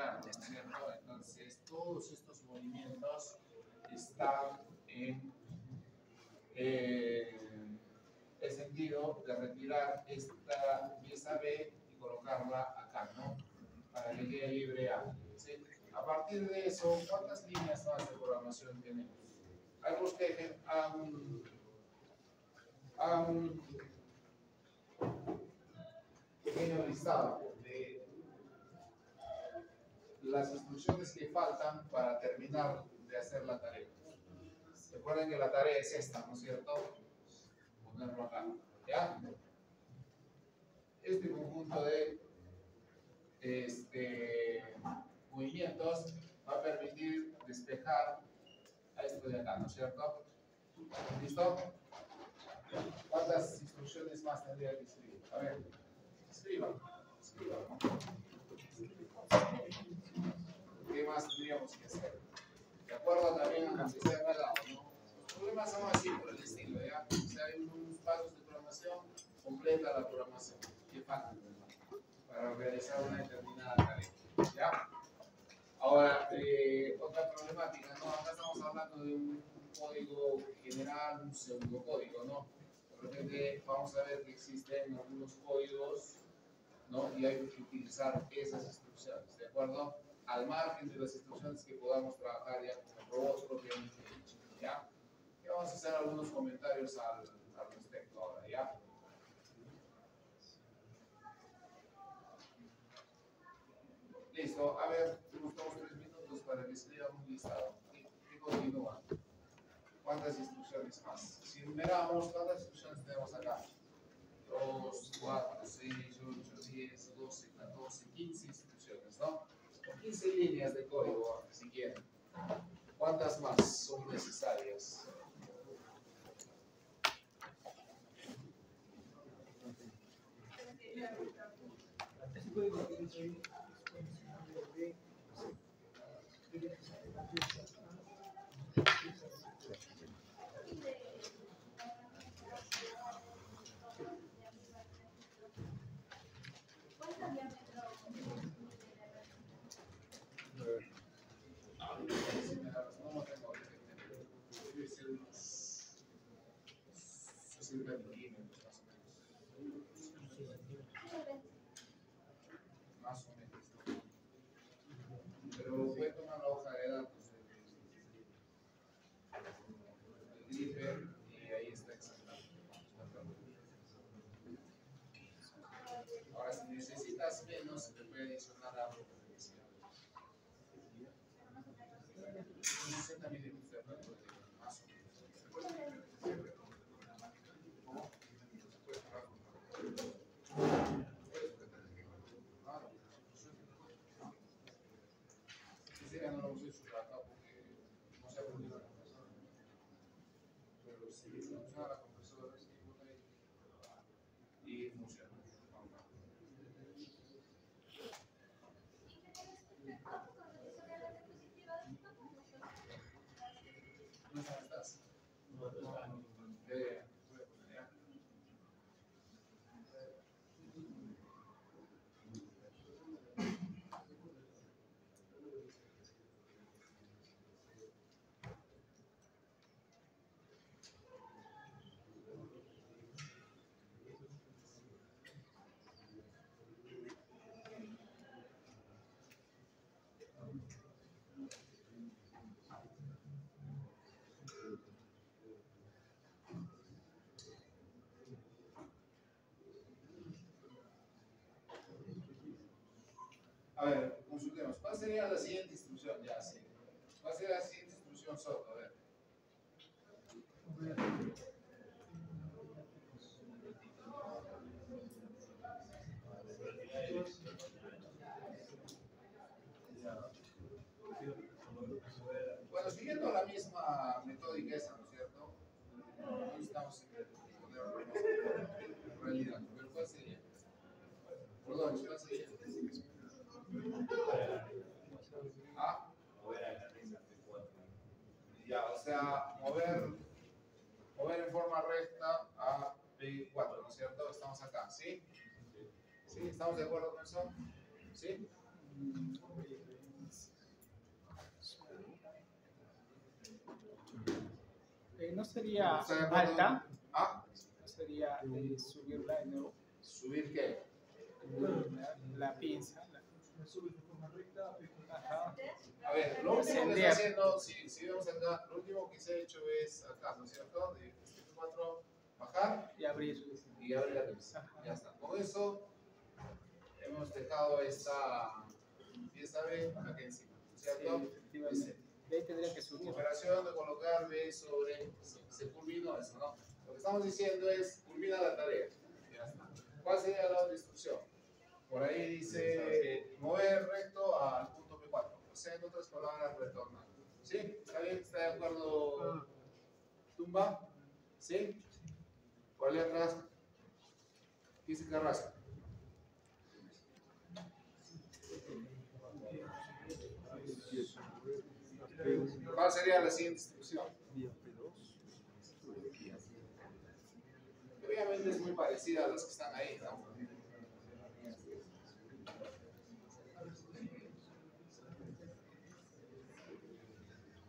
terminando, ¿no es cierto? Entonces, todos estos movimientos están en el sentido de retirar esta pieza B y colocarla acá, ¿no? Para que quede libre A. ¿Sí? A partir de eso, ¿cuántas líneas más de programación tenemos? Ahí ustedes hagan un pequeño listado de las instrucciones que faltan para terminar de hacer la tarea. Recuerden que la tarea es esta, ¿no es cierto? Ponerlo acá, ¿ya? Este conjunto de movimientos va a permitir despejar a esto de acá, ¿no es cierto? ¿Listo? ¿Cuántas instrucciones más tendría que escribir? A ver, escriban. ¿Qué más tendríamos que hacer? De acuerdo también a lo que se ha hablado, ¿no? Los problemas son así por el estilo, ¿ya? O sea, hay unos pasos de programación, completa la programación. ¿Qué falta? Para realizar una determinada tarea, ¿ya? Ahora, otra problemática, ¿no? Acá estamos hablando de un código general, un pseudocódigo, ¿no? De repente vamos a ver que existen algunos códigos, ¿no? Y hay que utilizar esas instrucciones, ¿de acuerdo? Al margen de las instrucciones que podamos trabajar ya con el robot propiamente dicho, ¿ya? Y vamos a hacer algunos comentarios al respecto ahora, ¿ya? Listo, a ver, tenemos 3 minutos para que escriban un listado. ¿Qué continúa? ¿Cuántas instrucciones más? Si numeramos, ¿cuántas instrucciones tenemos acá? 2, 4, 6, 8, 10, 12, 14, 15 instrucciones, ¿no? O 15 líneas de código, si quieren. ¿Cuántas más son necesarias? No tengo debe ser unos 60 milímetros más o menos. Pero voy a tomar la hoja de datos del gripper y ahí está exactamente. Ahora, si necesitas menos, se te puede adicionar algo que decía. 60 milímetros de acuerdo, más o menos. ¿Cómo? Quisiera no lo hemos hecho acá porque no se ha podido la compresora. Pero si funciona la compresora, y funciona. ¿No estás? A ver, consultemos. ¿Cuál sería la siguiente instrucción? Ya, sí. ¿Cuál sería la siguiente instrucción, Soto? A ver. Bueno, siguiendo la misma metódica esa, ¿no es cierto? No estamos en realidad. ¿Pero cuál sería? Perdón, ¿cuál sería? ¿Ah? Ya, o sea, mover en forma recta a P4, ¿no es cierto? Estamos acá, ¿sí? ¿Sí? ¿Estamos de acuerdo con eso? ¿Sí? ¿No sería ¿Está de acuerdo? alta? ¿Ah? ¿No sería subirla de nuevo? ¿Subir qué? La pinza. Ajá. A ver, lo último que está Ascender. haciendo, si vemos acá, lo último que se ha hecho es acá, ¿no es cierto? De 4, bajar Y abrir. y abrir la pinza. Ya está. Con eso hemos dejado esta pieza B acá encima, ¿no es Sí, cierto? efectivamente. De ahí tendría que subir. Operación de colocar B sobre, se culminó eso, ¿no? Lo que estamos diciendo es, culmina la tarea. Ya está. ¿Cuál sería la otra instrucción? Por ahí dice, mover recto al punto P4. O sea, en otras palabras, retornar. ¿Sí? ¿Está bien? ¿Está de acuerdo, Tumba? ¿Sí? ¿Cuál es atrás? Dice Carrasco. ¿Cuál sería la siguiente instrucción? Obviamente es muy parecida a las que están ahí, ¿no?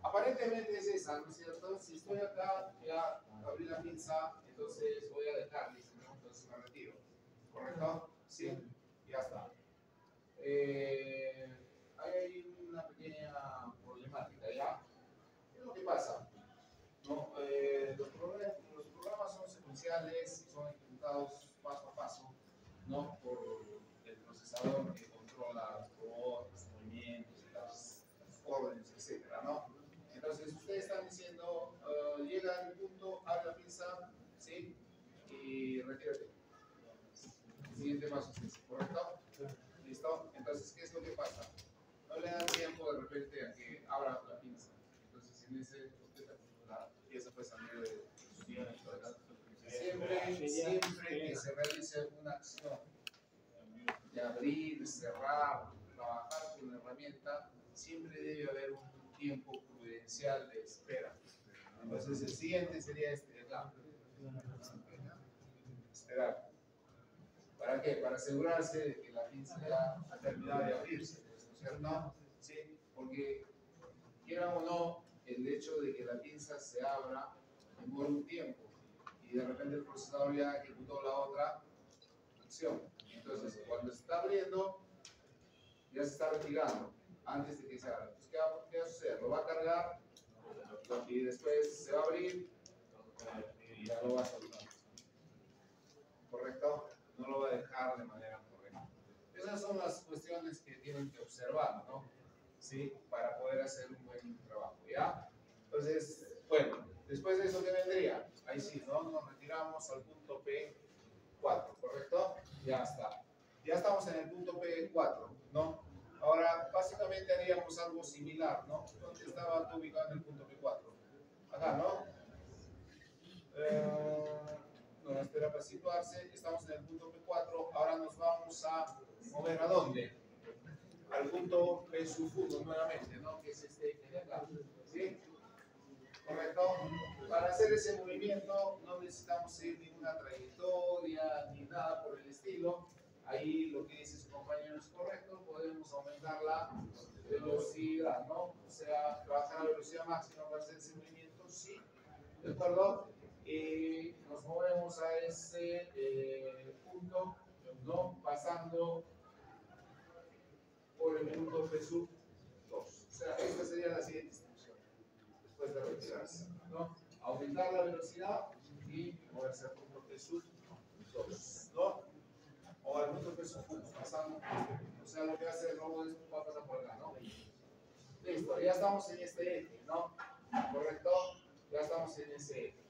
Aparentemente es esa, ¿no es cierto? Si estoy acá, ya abrí la pinza, entonces voy a dejar, dice, ¿no? Entonces me retiro. ¿Correcto? Sí, ya está. Hay una pequeña problemática, ¿ya? ¿Qué es lo que pasa? ¿No? Los programas son secuenciales y son ejecutados paso a paso, ¿no? Por el procesador que controla los robots, los movimientos, las órdenes, etcétera, ¿no? Entonces, ustedes están diciendo, llega al punto, abre la pinza, ¿sí? Y retírate. Siguiente paso, ¿correcto? ¿Listo? Entonces, ¿qué es lo que pasa? No le dan tiempo de repente a que abra la pinza. Entonces, en ese, la pieza puede salir de siempre que se realice una acción de abrir, cerrar, trabajar con la herramienta, siempre debe haber un tiempo prudencial de espera. Entonces, el siguiente sería este de acá. Esperar. ¿Para qué? Para asegurarse de que la pinza ya ha terminado de abrirse, ¿no es cierto? Sí, porque quiera o no, el hecho de que la pinza se abra demora un tiempo y de repente el procesador ya ejecutó la otra acción. Entonces, cuando se está abriendo, ya se está retirando antes de que se abra. Entonces, ¿qué va a suceder? Lo va a cargar y después se va a abrir y ya lo va a soltar. ¿Correcto? No lo va a dejar de manera correcta. Esas son las cuestiones que tienen que observar, ¿no? ¿Sí? Para poder hacer un buen trabajo, ¿ya? Entonces, bueno, después de eso, ¿qué vendría? Ahí sí, ¿no? Nos retiramos al punto P4, ¿correcto? Ya está. Ya estamos en el punto P4, ¿no? Ahora, básicamente haríamos algo similar, ¿no? ¿Dónde estaba ubicado en el punto P4? Acá, ¿no? No, espera para situarse. Estamos en el punto P4. Ahora nos vamos a mover ¿a dónde? Al punto P sub 1 nuevamente, ¿no? Que es este de acá. ¿Sí? ¿Correcto? Para hacer ese movimiento no necesitamos seguir ninguna trayectoria ni nada por el estilo. Ahí lo que dice su compañero es correcto. Podemos aumentar la velocidad, ¿no? O sea, bajar la velocidad máxima para hacer ese movimiento, sí. ¿De acuerdo? Y nos movemos a ese punto, ¿no? Pasando por el punto P sub 2. O sea, esta sería la siguiente instrucción, después de retirarse, ¿no? Aumentar la velocidad y moverse al punto P sub 2, ¿no? O al punto P sub 1, pasando. O sea, lo que hace el robot es va a pasar por acá, ¿no? Listo, ya estamos en este eje, ¿no? ¿Correcto? Ya estamos en ese eje.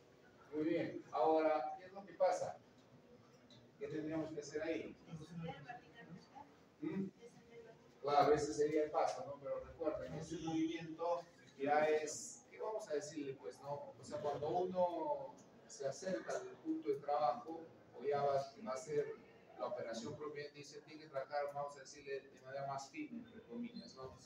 Muy bien. Ahora, ¿qué es lo que pasa? ¿Qué tendríamos que hacer ahí? Claro, ese sería el paso, ¿no? Pero recuerden, ese movimiento ya es, ¿qué vamos a decirle? Pues, ¿no? O sea, cuando uno se acerca del punto de trabajo, o ya va a hacer la operación propiamente, dice, tiene que trabajar, vamos a decirle, de manera más fina, entre comillas, ¿no?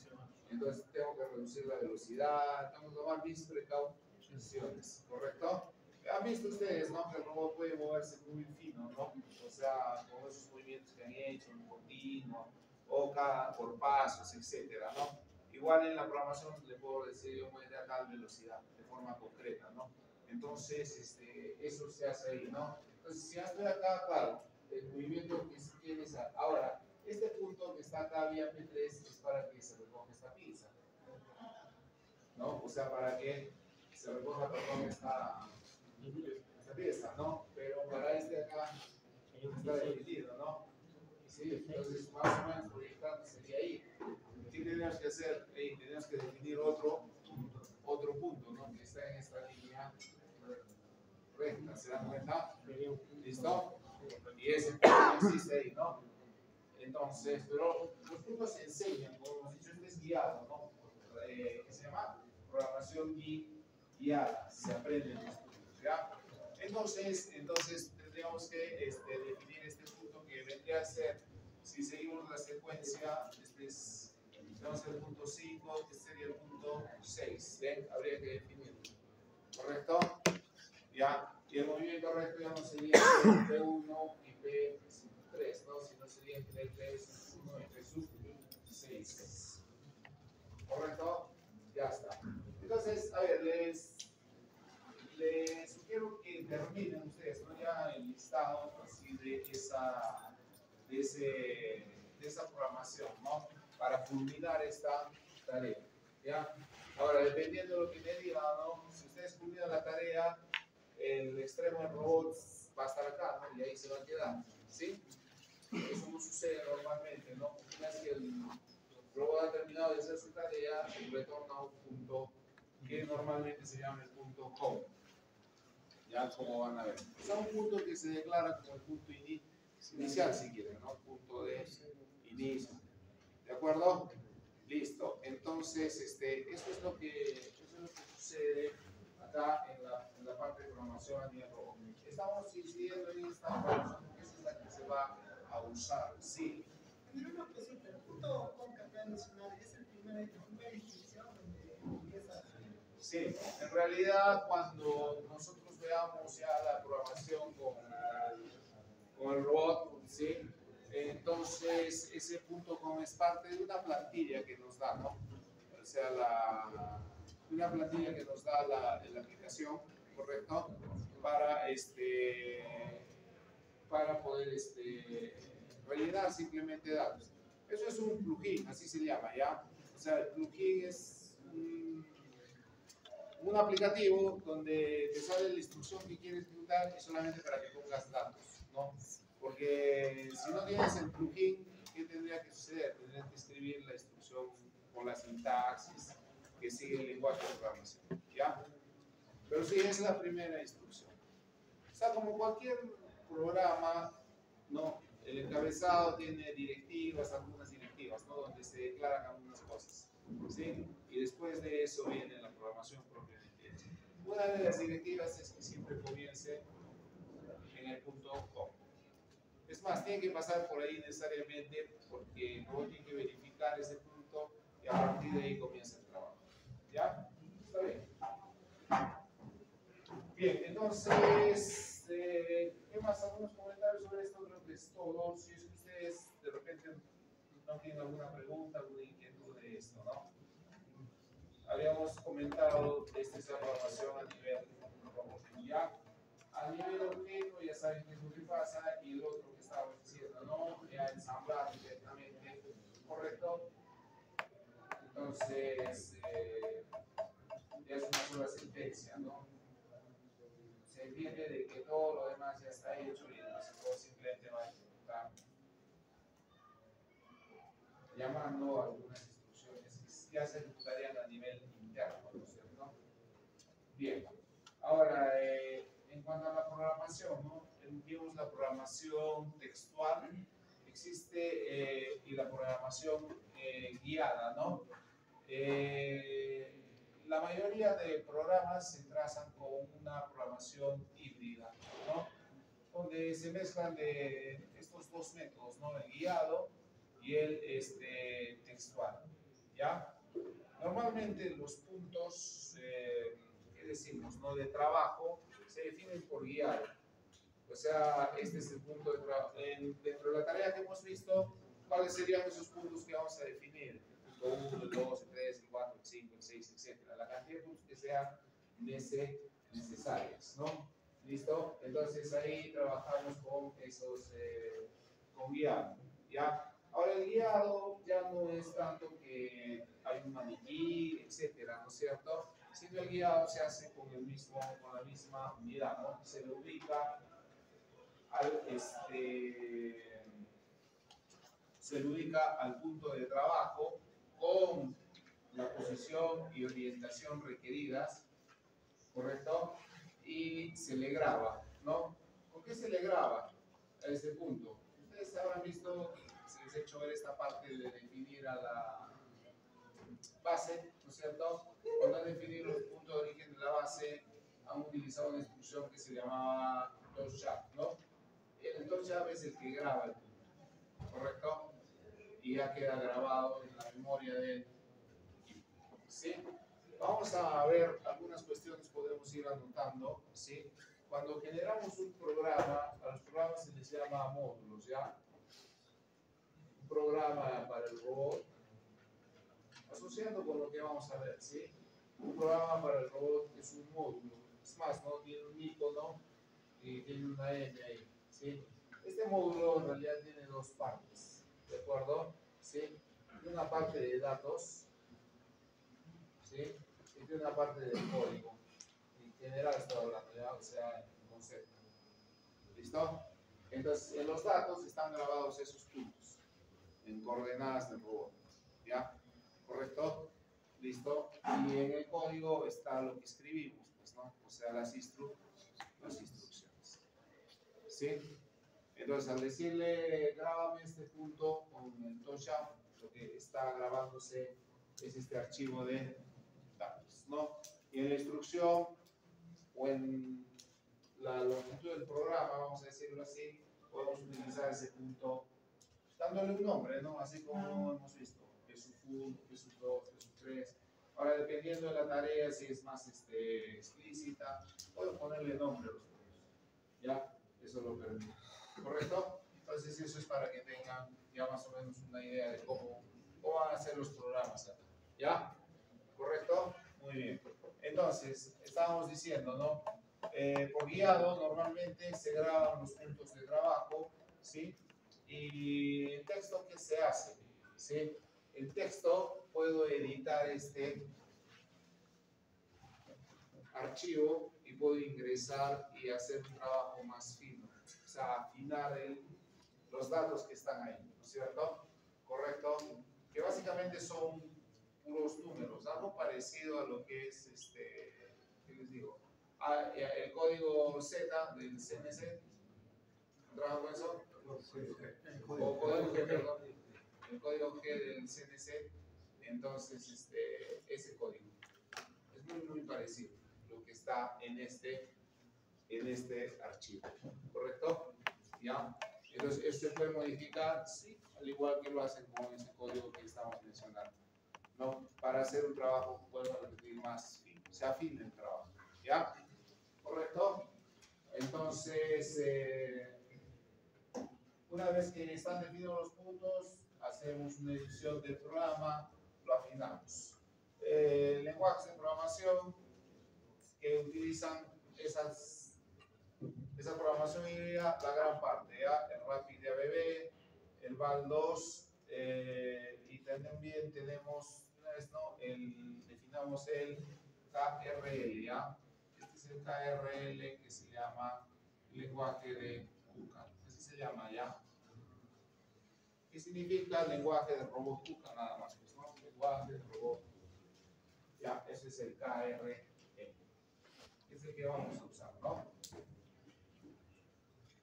Entonces, tengo que reducir la velocidad, tengo que tomar mis precauciones, ¿correcto? Han visto ustedes, ¿no? Que el robot puede moverse muy fino, ¿no? O sea, con esos movimientos que han hecho, en continuo, o cada por pasos, etcétera, ¿no? Igual en la programación le puedo decir yo mueve a tal velocidad, de forma concreta, ¿no? Entonces, eso se hace ahí, ¿no? Entonces, si ya estoy acá, claro, el movimiento que tienes ahora, este punto que está acá, vía P3, es para que se recoja esta pinza, ¿no? O sea, para que se recoja, perdón, esta pieza, ¿no? Pero para este acá está definido, ¿no? Sí, entonces más o menos proyectando sería ahí. ¿Qué tenemos que hacer? Tenemos que definir otro punto, ¿no? Que está en esta línea recta, ¿se dan cuenta? ¿Listo? Y ese punto existe ahí, ¿no? Entonces, pero los puntos se enseñan, como hemos dicho, este es guiado, ¿no? ¿Qué se llama? Programación guiada, se aprenden los puntos, ¿ya? Entonces tendríamos que definir este punto que vendría a ser, si seguimos la secuencia, tenemos el punto 5, este sería el punto 6, ¿ven? Habría que definirlo, ¿correcto? ¿Ya? Y el movimiento recto ya no sería P1 y P3, ¿no? Sino sería entre P1 y P6. ¿Correcto? Ya está. Entonces, a ver, les sugiero que terminen ustedes, ¿no? Ya el listado así de esa programación, ¿no? Para culminar esta tarea, ¿ya? Ahora, dependiendo de lo que me digan, ¿no? Si ustedes culminan la tarea, el extremo del robot va a estar acá, ¿no? Y ahí se va a quedar, ¿sí? Eso no sucede normalmente, ¿no? Una vez que el robot ha terminado de hacer su tarea, retorna a un punto que normalmente se llama el punto home. Ya como van a ver. Es un punto que se declara como el punto inicial, si quieren, ¿no? Punto de inicio. ¿De acuerdo? Listo. Entonces, eso es lo que sucede acá en la parte de programación a nivel robot. Estamos incidiendo en esta programación porque esa es la que se va a usar, sí. Pero una consulta, el punto concatenacional es la primera definición donde empieza. Sí, en realidad cuando nosotros veamos ya la programación con el robot, ¿sí? Entonces ese punto com es parte de una plantilla que nos da, ¿no? O sea, una plantilla que nos da la aplicación, ¿correcto? Para poder rellenar simplemente datos. Eso es un plugin, así se llama, ¿ya? O sea, el plugin es un aplicativo donde te sale la instrucción que quieres ejecutar y solamente para que pongas datos, ¿no? Porque si no tienes el plugin, ¿qué tendría que suceder? Tendrías que escribir la instrucción con la sintaxis que sigue el lenguaje de programación, ¿ya? Pero sí, es la primera instrucción. O sea, como cualquier programa, ¿no? El encabezado tiene directivas, algunas directivas, ¿no? Donde se declaran algunas cosas, ¿sí? Y después de eso viene la programación propiamente hecha. Una de las directivas es que siempre comience en el punto com. Es más, tiene que pasar por ahí necesariamente porque luego tiene que verificar ese punto y a partir de ahí comienza el trabajo. ¿Ya? ¿Está bien? Bien, entonces, ¿qué más? ¿Algunos comentarios sobre esto? Creo que es todo. Si es que ustedes de repente no tienen alguna pregunta, alguna inquietud de esto, ¿no? Habíamos comentado esa programación a nivel ya. A nivel objeto, ya saben qué es lo que pasa, y el otro que estábamos diciendo, ¿no? Ya ensamblar directamente, ¿correcto? Entonces, ya es una sola sentencia, ¿no? Se entiende de que todo lo demás ya está hecho y entonces todo simplemente va a ejecutar llamando algunas instrucciones que ya se ejecutarían a nivel interno, ¿no es cierto? Bien, ahora en cuanto a la programación, ¿no? Vimos la programación textual, existe y la programación guiada, ¿no? La mayoría de programas se trazan con una programación híbrida, ¿no? Donde se mezclan de estos dos métodos, ¿no? El guiado y el textual, ¿ya? Normalmente los puntos, ¿qué decimos, no? De trabajo se definen por guiado. O sea, este es el punto de trabajo. Dentro de la tarea que hemos visto, ¿cuáles serían esos puntos que vamos a definir? El punto 1, el 2, el 3, el 4, el 5, el 6, etc. La cantidad de puntos que sean en ese necesarias, ¿no? ¿Listo? Entonces ahí trabajamos con esos, con guiado, ¿ya? Ahora el guiado ya no es tanto que hay un maniquí, etcétera, ¿no es cierto? Sino el guiado se hace con la misma unidad, ¿no? Se le ubica al, se le ubica al punto de trabajo con la posición y orientación requeridas, ¿correcto? Y se le graba, ¿no? ¿Con qué se le graba a este punto? Ustedes habrán visto, se les ha hecho ver esta parte de definir a la base, ¿no es cierto? Cuando han definido el punto de origen de la base, han utilizado una instrucción que se llamaba touch-up, ¿no? El touch-up es el que graba el punto, ¿correcto? Y ya queda grabado en la memoria del equipo, ¿sí? Vamos a ver algunas cuestiones, podemos ir anotando, ¿sí? Cuando generamos un programa, a los programas se les llama módulos, ¿ya? Un programa para el robot, asociando con lo que vamos a ver, ¿sí? Un programa para el robot es un módulo, es más, ¿no? Tiene un icono y tiene una M ahí, ¿sí? Este módulo en realidad tiene dos partes, ¿de acuerdo? ¿Sí? Tiene una parte de datos, ¿sí? Y tiene una parte del código. En general estoy hablando, ¿ya? O sea, en concepto. ¿Listo? Entonces, en los datos están grabados esos puntos, en coordenadas del robot, ¿ya? ¿Correcto? ¿Listo? Y en el código está lo que escribimos, pues, ¿no? O sea, las instrucciones. ¿Sí? Entonces, al decirle, grábame este punto con el touch-up, lo que está grabándose es este archivo de datos, ¿no? Y en la instrucción o en la longitud del programa, vamos a decirlo así, podemos utilizar ese punto dándole un nombre, ¿no? Así como hemos visto, P1, P2, P3. Ahora, dependiendo de la tarea, si es más explícita, puedo ponerle nombre a los puntos. ¿Ya? Eso lo permite. ¿Correcto? Entonces, eso es para que tengan ya más o menos una idea de cómo van a ser los programas acá. ¿Ya? ¿Correcto? Muy bien. Entonces, estábamos diciendo, ¿no? Por guiado, normalmente se graban los puntos de trabajo, ¿sí? Y el texto, ¿qué se hace? ¿Sí? El texto, puedo editar este archivo y puedo ingresar y hacer un trabajo más fino. O sea, afinar los datos que están ahí, ¿no es cierto? ¿Correcto? Que básicamente son puros números, algo parecido a lo que es, ¿qué les digo? El código Z del CNC, ¿trabaja con eso? O código G, perdón. El código G del CNC, entonces, ese código es muy parecido lo que está en este archivo, ¿correcto? ¿Ya? Entonces, este se puede modificar, sí, al igual que lo hacen con ese código que estamos mencionando, ¿no? Para hacer un trabajo, vuelvo a repetir, más fino, se afina el trabajo, ¿ya? ¿Correcto? Entonces, una vez que están definidos los puntos, hacemos una edición del programa, lo afinamos. Lenguajes de programación que utilizan esa programación híbrida, la gran parte, ¿ya? El Rapid ABB, el VAL2, y también tenemos, ¿no? Definamos el KRL, ¿ya? Este es el KRL que se llama lenguaje de KUKA, así se llama, ¿ya? ¿Qué significa lenguaje de robot KUKA? Nada más, pues, ¿no? Lenguaje de robot KUKA. Ya, ese es el KRL. Es el que vamos a usar, ¿no?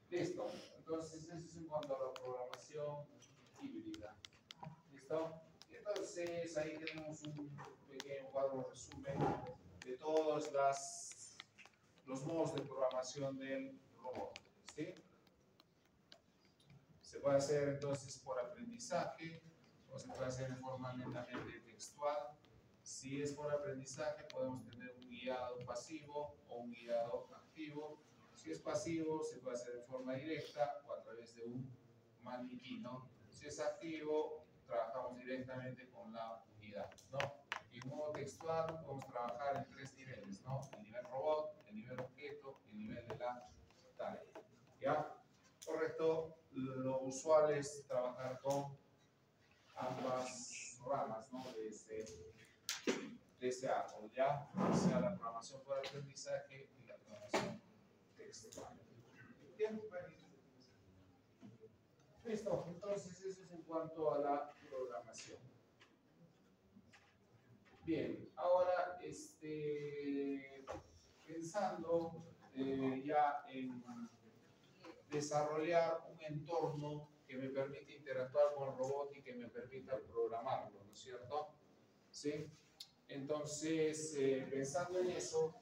Listo. Entonces, eso es en cuanto a la programación híbrida. ¿Listo? Entonces, ahí tenemos un pequeño cuadro resumen de todos los modos de programación del robot. ¿Sí? Se puede hacer entonces por aprendizaje o se puede hacer de forma netamente textual. Si es por aprendizaje, podemos tener un guiado pasivo o un guiado activo. Si es pasivo, se puede hacer de forma directa o a través de un maniquí, ¿no? Si es activo, trabajamos directamente con la unidad, ¿no? Y en modo textual, podemos trabajar en tres niveles, ¿no? El nivel robot, el nivel concepto, lo usual es trabajar con ambas ramas, ¿no? De ese árbol, ¿ya? O sea, la programación por aprendizaje y la programación textual. Bien, listo. Entonces, eso es en cuanto a la programación. Bien, ahora, pensando ya en desarrollar un entorno que me permite interactuar con el robot y que me permita programarlo, ¿no es cierto? ¿Sí? Entonces, pensando en eso,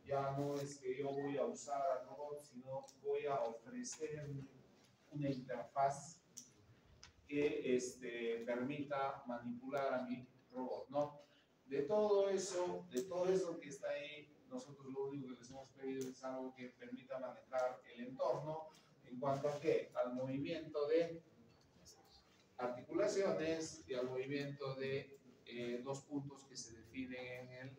ya no es que yo voy a usar al robot, sino voy a ofrecer una interfaz que permita manipular a mi robot, ¿no? De todo eso que está ahí, nosotros lo único que les hemos pedido es algo que permita manejar el entorno en cuanto a ¿qué? Al movimiento de articulaciones y al movimiento de dos puntos que se definen en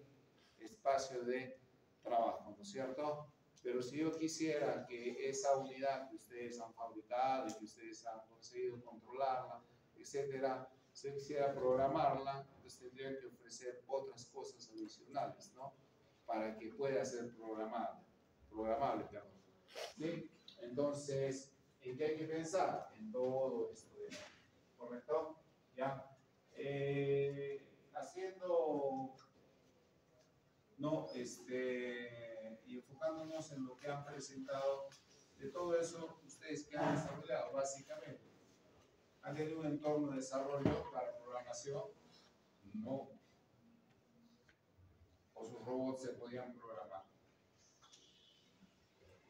el espacio de trabajo, ¿no es cierto? Pero si yo quisiera que esa unidad que ustedes han fabricado y que ustedes han conseguido controlarla, etcétera, si yo quisiera programarla, pues tendría que ofrecer otras cosas adicionales, ¿no? Para que pueda ser programable, perdón. ¿Sí? Entonces, ¿en qué hay que pensar? En todo esto, ¿correcto? ¿Ya? Haciendo, ¿no? Y enfocándonos en lo que han presentado, de todo eso, ustedes que han desarrollado, básicamente, ¿han tenido un entorno de desarrollo para programación? No. O sus robots se podían programar.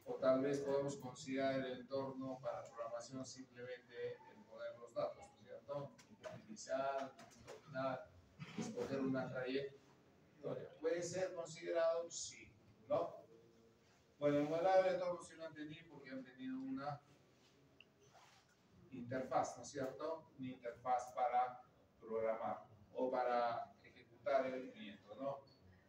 O tal vez podemos considerar el entorno para programación simplemente el poner los datos, ¿no es cierto? Iniciar, final, escoger una trayectoria. ¿Puede ser considerado? Sí. ¿No? Bueno, en modelado de entorno sí lo entendí porque han tenido una interfaz, ¿no es cierto? Una interfaz para programar o para ejecutar el movimiento, ¿no?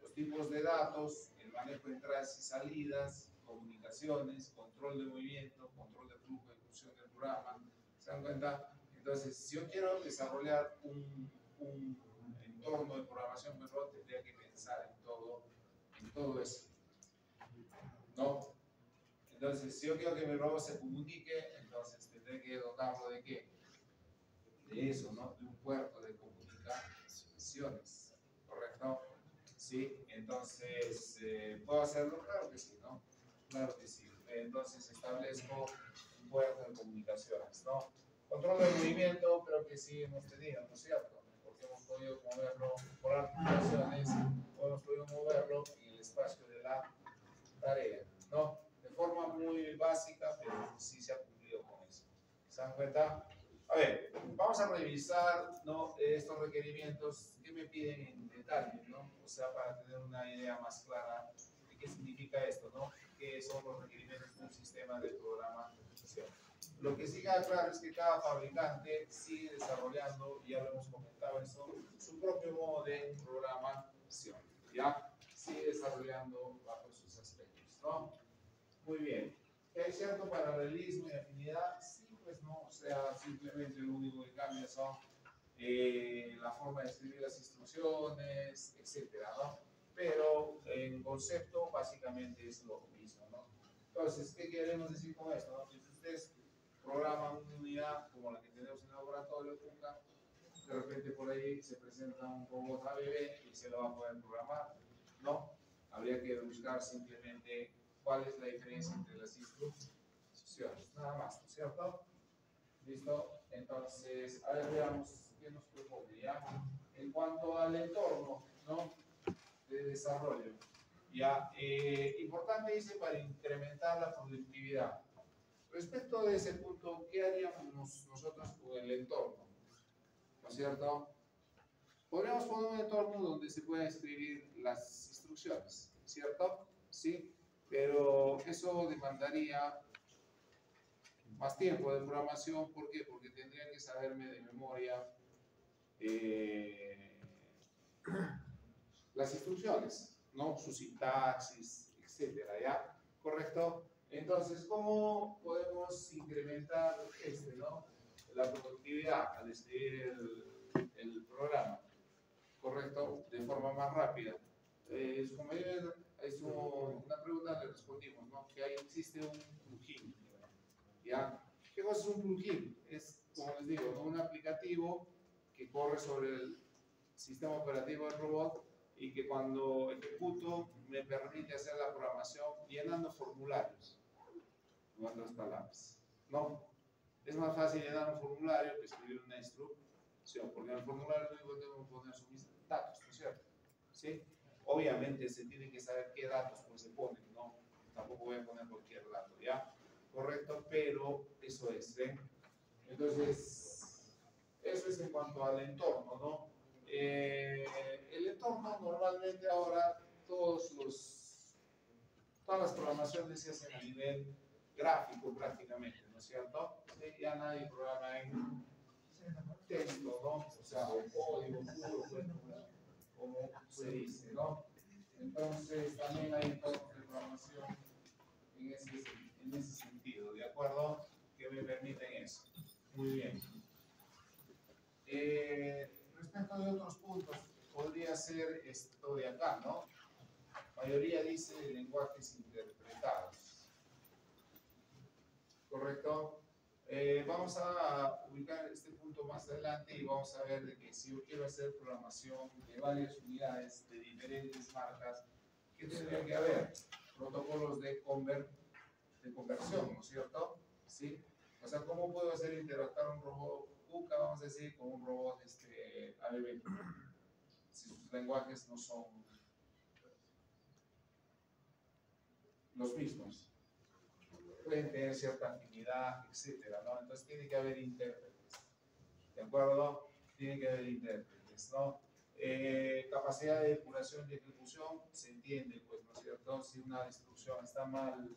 Los tipos de datos, el manejo de entradas y salidas, comunicaciones, control de movimiento, control de flujo, ejecución del programa. ¿Se dan cuenta? Entonces, si yo quiero desarrollar un entorno de programación mejor, tendría que pensar en todo eso, ¿no? Entonces, si yo quiero que mi robot se comunique, entonces tendré que dotarlo de ¿qué? De eso, ¿no? De un puerto de comunicaciones, ¿correcto? Sí, entonces, ¿puedo hacerlo? Claro que sí, ¿no? Claro que sí. Entonces, establezco un puerto de comunicaciones, ¿no? Control de movimiento, creo que sí hemos tenido, ¿no es cierto? Porque hemos podido moverlo por articulaciones, o hemos podido moverlo en el espacio de la tarea, ¿no? De forma muy básica, pero sí se ha cumplido con eso. ¿Se dan cuenta? A ver, vamos a revisar, ¿no? Estos requerimientos que me piden en detalle, ¿no? O sea, para tener una idea más clara de qué significa esto, ¿no? ¿Qué son los requerimientos de un sistema de programación? Lo que sí queda claro es que cada fabricante sigue desarrollando, ya lo hemos comentado eso, su propio modo de programación, ¿ya? Sigue desarrollando bajo sus aspectos, ¿no? Muy bien. ¿Qué hay cierto paralelismo y afinidad? Sí, pues no, o sea, simplemente lo único que cambia son la forma de escribir las instrucciones, etcétera, ¿no? Pero en concepto básicamente es lo mismo, ¿no? Entonces, ¿qué queremos decir con esto? ¿No? Si ustedes programan una unidad como la que tenemos en el laboratorio Cuca, de repente por ahí se presenta un robot ABB y se lo va a poder programar, ¿no? Habría que buscar simplemente cuál es la diferencia entre las instrucciones, nada más, ¿no es cierto? ¿Listo? Entonces, a ver, veamos qué nos propone, ¿ya? En cuanto al entorno, ¿no? De desarrollo, ¿ya? Importante, dice, para incrementar la productividad. Respecto de ese punto, ¿qué haríamos nosotros con el entorno? ¿No es cierto? Podríamos poner un entorno donde se puedan escribir las instrucciones, ¿cierto? Sí, pero eso demandaría más tiempo de programación. ¿Por qué? Porque tendría que saberme de memoria las instrucciones, ¿no? Su sintaxis, etcétera, ¿ya? ¿Correcto? Entonces, ¿cómo podemos incrementar la productividad al escribir el programa? ¿Correcto? De forma más rápida. Su mayoría es una pregunta le respondimos, ¿no? Que ahí existe un plugin. ¿Ya? ¿Qué cosa es un plugin? Es, como les digo, ¿no? Un aplicativo que corre sobre el sistema operativo del robot y que cuando ejecuto me permite hacer la programación llenando formularios, en otras palabras. ¿No? Es más fácil llenar un formulario que escribir una instrucción, porque en el formulario lo único que tengo que poner son mis datos, ¿no es cierto? ¿Sí? Obviamente se tiene que saber qué datos pues, se ponen, ¿no? Tampoco voy a poner cualquier dato, ¿ya? Correcto, pero eso es, ¿eh? Entonces, eso es en cuanto al entorno, ¿no? El entorno normalmente ahora todas las programaciones se hacen a nivel gráfico prácticamente, ¿no es cierto? Ya nadie programa en texto, ¿no? O sea, o código puro, pues, como se dice, ¿no? Entonces, también hay entornos de programación en ese sentido, ¿de acuerdo? Que me permiten eso. Muy bien. Respecto de otros puntos, podría ser esto de acá, ¿no? La mayoría dice lenguajes interpretados. ¿Correcto? Vamos a ubicar este punto más adelante y vamos a ver de que si yo quiero hacer programación de varias unidades de diferentes marcas, ¿qué tendría que haber? Protocolos de conversión, ¿no es cierto? ¿Sí? O sea, ¿cómo puedo hacer interactuar un robot KUKA, vamos a decir, con un robot ABB? Si sus lenguajes no son los mismos. Pueden tener cierta afinidad, etcétera, ¿no? Entonces tiene que haber intérpretes, ¿de acuerdo? Tiene que haber intérpretes, ¿no? Capacidad de depuración y ejecución, se entiende, pues, ¿no es cierto? Si una instrucción está mal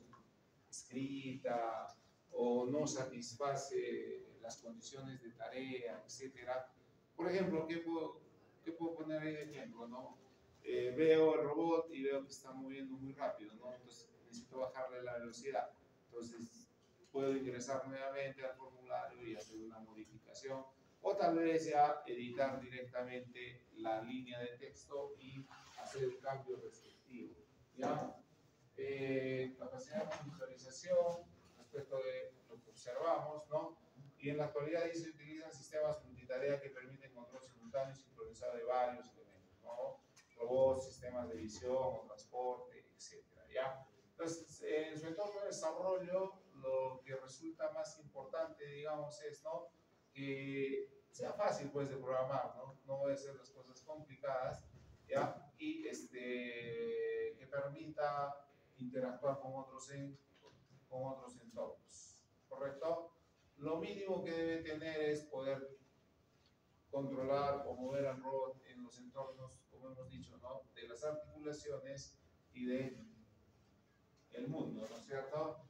escrita o no satisface las condiciones de tarea, etcétera. Por ejemplo, ¿qué puedo poner ahí de ejemplo, no? Veo el robot y veo que está moviendo muy rápido, ¿no? Entonces necesito bajarle la velocidad. Entonces puedo ingresar nuevamente al formulario y hacer una modificación. O tal vez ya editar directamente la línea de texto y hacer el cambio respectivo. ¿Ya? Capacidad de visualización respecto de lo que observamos, ¿no? Y en la actualidad se utilizan sistemas multitarea que permiten control simultáneo y sincronizado de varios elementos, ¿no? Robots, sistemas de visión o transporte, etcétera, ¿ya? Entonces, en su entorno de desarrollo, lo que resulta más importante, digamos, es, ¿no? Que sea fácil, pues, de programar, ¿no? No voy a hacer las cosas complicadas, ¿ya? Y que permita interactuar con otros entornos, ¿correcto? Lo mínimo que debe tener es poder controlar o mover al robot en los entornos, como hemos dicho, ¿no? De las articulaciones y de el mundo, ¿no es cierto?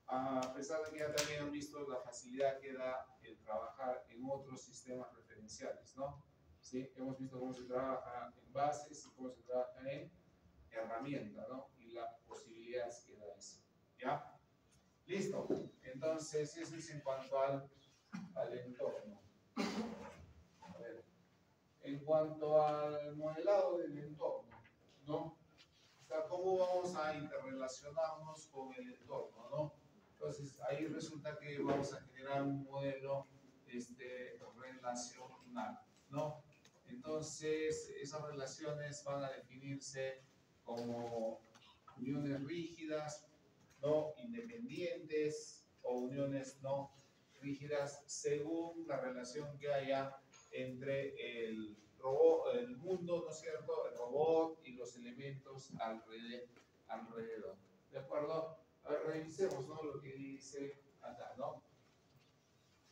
A pesar de que ya también han visto la facilidad que da el trabajar en otros sistemas referenciales, ¿no? ¿Sí? Hemos visto cómo se trabaja en bases y cómo se trabaja en herramienta, ¿no? Y las posibilidades que da eso, ¿ya? Listo. Entonces, eso es en cuanto al entorno. A ver. En cuanto al modelado del entorno, ¿no? O sea, ¿cómo vamos a interrelacionarnos con el entorno, ¿no? Entonces, ahí resulta que vamos a generar un modelo relacional, ¿no? Entonces, esas relaciones van a definirse como uniones rígidas, no independientes o uniones no rígidas según la relación que haya entre el robot, el mundo, ¿no es cierto?, el robot y los elementos alrededor. ¿De acuerdo? A ver, revisemos, ¿no?, lo que dice acá, ¿no?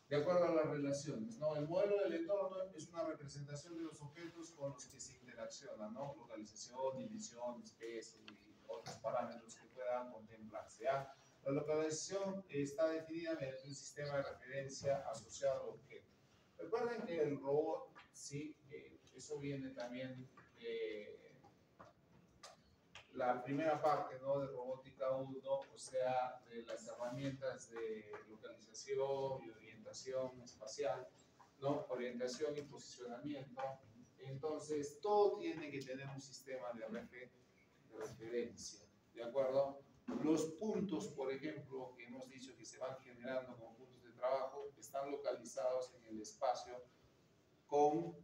De acuerdo a las relaciones, ¿no? El modelo del entorno es una representación de los objetos con los que se interacciona, ¿no? Localización, dimensión, especie y otros parámetros que puedan contemplarse, ¿ya? La localización está definida mediante un sistema de referencia asociado al objeto. Recuerden que el robot, sí, eso viene también la primera parte, ¿no? De robótica 1, o sea, de las herramientas de localización y orientación espacial, ¿no? Orientación y posicionamiento. Entonces, todo tiene que tener un sistema de referencia, ¿de acuerdo? Los puntos, por ejemplo, que hemos dicho que se van generando como puntos de trabajo, están localizados en el espacio con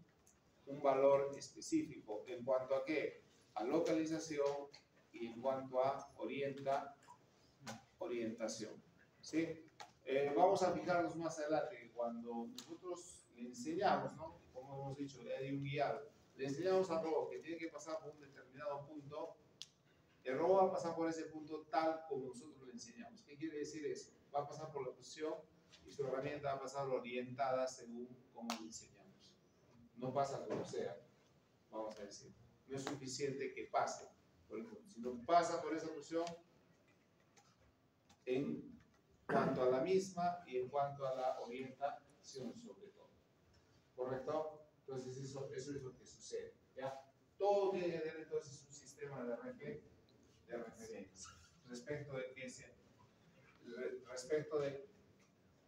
un valor específico. ¿En cuanto a qué? A localización y en cuanto a orientación. ¿Sí? Vamos a fijarnos más adelante, cuando nosotros le enseñamos, ¿no? Como hemos dicho, hay un guiado, le enseñamos al robot que tiene que pasar por un determinado punto, el robot va a pasar por ese punto tal como nosotros le enseñamos. ¿Qué quiere decir eso? Va a pasar por la posición y su herramienta va a pasar orientada según como le enseñamos. No pasa como sea, vamos a decir. No es suficiente que pase, por ejemplo, sino pasa por esa posición en cuanto a la misma y en cuanto a la orientación sobre todo. ¿Correcto? Entonces eso es lo que sucede. ¿Ya? Todo tiene que tener entonces un sistema de referencia respecto de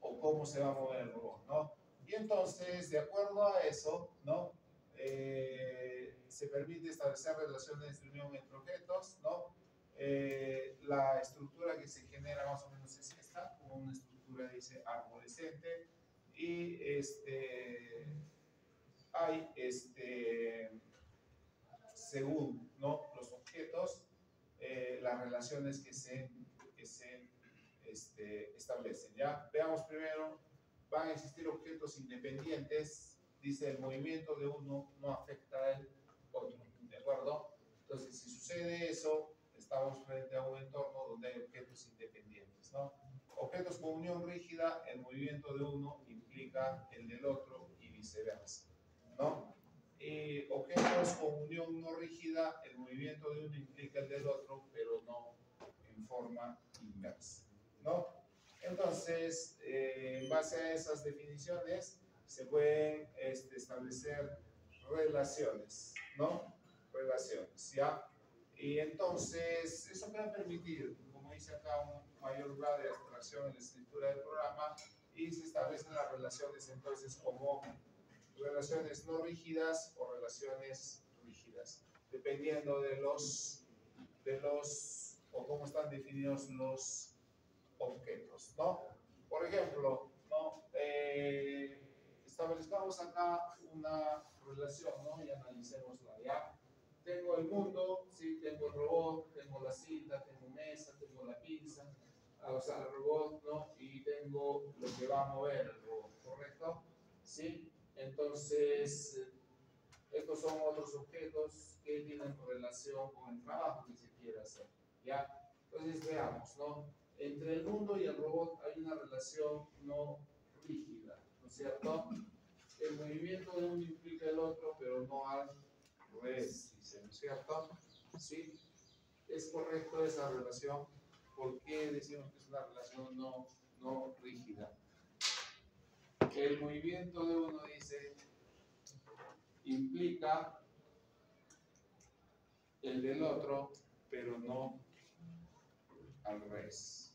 o cómo se va a mover el robot, ¿no? Y entonces, de acuerdo a eso, ¿no? Se permite establecer relaciones de unión entre objetos, ¿no? La estructura que se genera más o menos es esta, como una estructura, dice, arborescente, y hay, según, ¿no? Los objetos, las relaciones que se establecen, ¿ya? Veamos primero, van a existir objetos independientes, dice el movimiento de uno no afecta al otro, ¿de acuerdo? Entonces, si sucede eso, estamos frente a un entorno donde hay objetos independientes, ¿no? Objetos con unión rígida, el movimiento de uno implica el del otro y viceversa, ¿no? Objetos con unión no rígida, el movimiento de uno implica el del otro, pero no en forma inversa, ¿no? Entonces, en base a esas definiciones, se pueden establecer relaciones, ¿no? Relaciones, ¿ya? Y entonces, eso va a permitir, como dice acá, un mayor grado de abstracción en la escritura del programa y se establecen las relaciones entonces como relaciones no rígidas o relaciones rígidas, dependiendo de los o cómo están definidos los objetos, ¿no? Por ejemplo, ¿no? Establezcamos acá una relación, ¿no? Y analicémosla, ¿ya? Tengo el mundo, sí, tengo el robot, tengo la cinta, tengo mesa, tengo la pinza, o sea, el robot, ¿no? Y tengo lo que va a mover el robot, ¿correcto? ¿Sí? Entonces, estos son otros objetos que tienen relación con el trabajo que se quiere hacer, ¿ya? Entonces, veamos, ¿no? Entre el mundo y el robot hay una relación no rígida, ¿no es cierto? El movimiento de uno implica el otro, pero no al revés, dice, ¿no es cierto? ¿Sí? ¿Es correcto esa relación? ¿Por qué decimos que es una relación no rígida? El movimiento de uno, dice, implica el del otro, pero no al revés.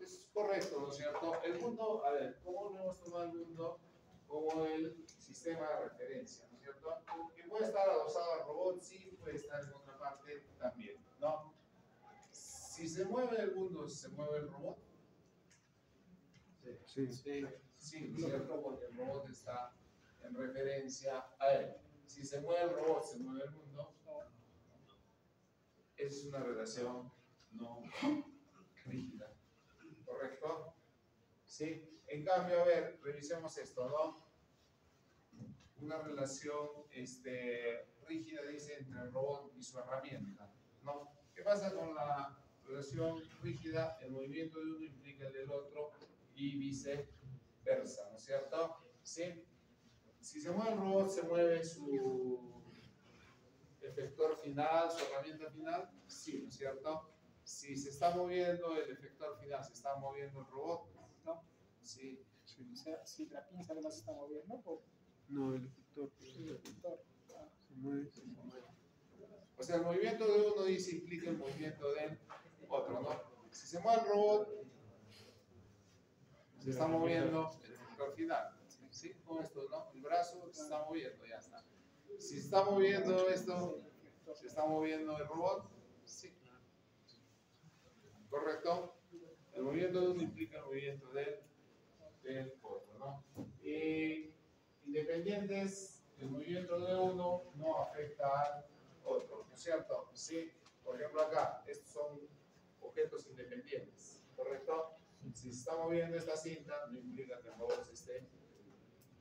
Es correcto, ¿no es cierto? El mundo, a ver, ¿cómo lo hemos tomado el mundo? Como el sistema de referencia, ¿no es cierto? Que puede estar adosado al robot, sí, puede estar en otra parte también, ¿no? Si se mueve el mundo, ¿se mueve el robot? Sí. Sí, ¿no es cierto? Porque el robot está en referencia a él. Si se mueve el robot, ¿se mueve el mundo? Es una relación no rígida, ¿correcto? ¿Sí? En cambio, a ver, revisemos esto, ¿no? Una relación rígida, dice, entre el robot y su herramienta, ¿no? ¿Qué pasa con la relación rígida? El movimiento de uno implica el del otro y viceversa, ¿no es cierto? ¿Sí? Si se mueve el robot, se mueve su efector final, su herramienta final, sí, ¿no es cierto? Si se está moviendo el efector final, se está moviendo el robot, ¿no? Sí. O sea, si la pinza además se está moviendo, o No, el efector el efector. se mueve, se mueve. O sea, el movimiento de uno dice implica el movimiento del otro, ¿no? Si se mueve el robot, se está moviendo el efector final. ¿Sí? Con esto, ¿no? El brazo se está moviendo, ya está. Si se está moviendo esto, se está moviendo el robot, sí. ¿Correcto? El movimiento de uno implica el movimiento del otro, ¿no? Y independientes, el movimiento de uno no afecta al otro, ¿no es cierto? Sí. Por ejemplo, acá, estos son objetos independientes, ¿correcto? Si se está moviendo esta cinta, no implica que el robot se esté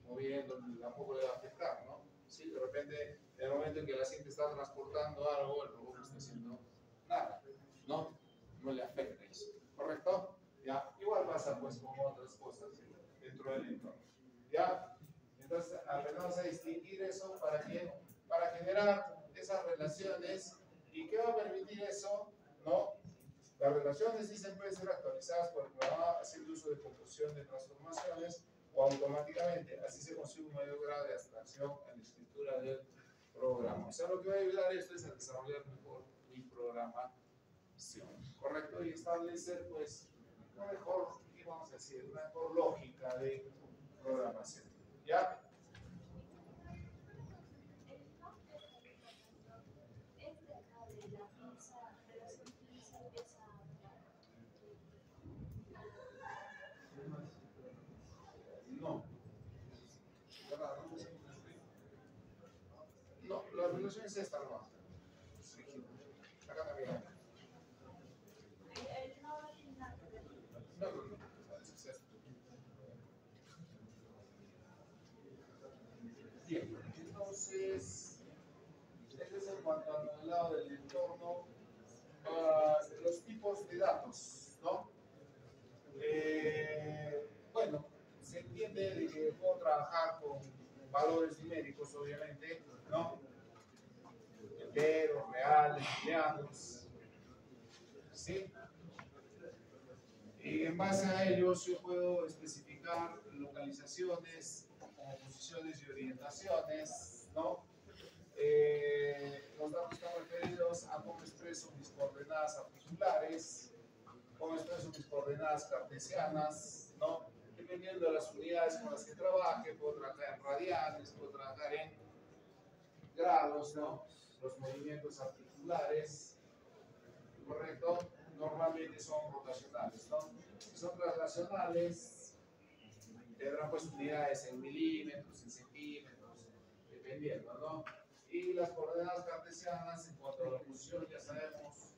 moviendo, tampoco le va a afectar, ¿no? Sí, de repente, en el momento en que la cinta está transportando algo, el robot no está haciendo nada, ¿no? No le afecta eso, ¿correcto? ¿Ya? Igual pasa pues con otras cosas dentro del entorno, ¿ya? Entonces, aprendamos a distinguir eso para que, para generar esas relaciones. ¿Y qué va a permitir eso? ¿No? Las relaciones dicen pueden ser actualizadas por el programa haciendo uso de composición de transformaciones o automáticamente. Así se consigue un mayor grado de abstracción en la escritura del programa. O sea, lo que va a ayudar esto es a desarrollar mejor mi programación, ¿correcto? Y establecer, pues, una mejor, ¿qué vamos a decir? Una mejor lógica de programación. ¿Ya? No. No, la relación es esta, no. Acá también. No, no, no. Es esto. Bien, entonces, este es en cuanto al modelado del entorno, los tipos de datos, ¿no? Bueno, se entiende de que puedo trabajar con valores numéricos, obviamente, ¿no? Enteros, reales, booleanos, ¿sí? Y en base a ellos yo puedo especificar localizaciones, como posiciones y orientaciones, ¿no? Los datos están referidos a cómo expreso mis coordenadas articulares, cómo expreso mis coordenadas cartesianas, ¿no? Dependiendo de las unidades con las que trabaje, puedo trabajar en radianes, puedo trabajar en grados, ¿no? Los movimientos articulares, ¿correcto? Normalmente son rotacionales, ¿no? Si son traslacionales, tendrán pues unidades en milímetros, en centímetros, dependiendo, ¿no? Y las coordenadas cartesianas, en cuanto a la posición, ya sabemos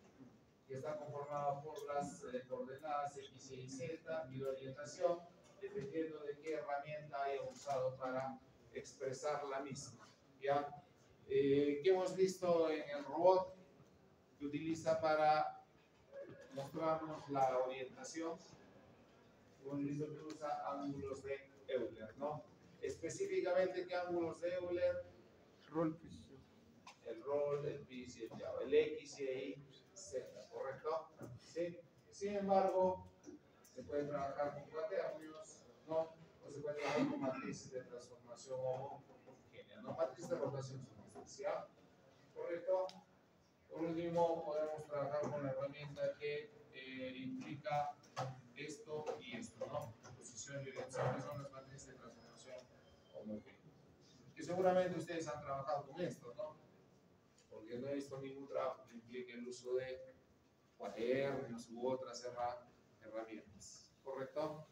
que está conformada por las coordenadas X, Y, Z y la orientación, dependiendo de qué herramienta haya usado para expresar la misma, ¿ya? ¿Qué hemos visto en el robot que utiliza para mostrarnos la orientación? Hemos visto que usa ángulos de Euler, ¿no? Específicamente, ¿qué ángulos de Euler? El rol, el bis y el yao, el X, Y, Z, ¿correcto? ¿Sí? Sin embargo, se puede trabajar con cuaternios, ¿no? O se puede trabajar con matrices de transformación homogénea, ¿no? Matrices de rotación sustancial, ¿correcto? Por último, podemos trabajar con la herramienta que implica esto y esto, ¿no? Posición y orientación, que son las matrices de transformación homogénea. Que seguramente ustedes han trabajado con esto, ¿no? Porque no he visto ningún trabajo que implique el uso de cuadernos u otras herramientas, ¿correcto?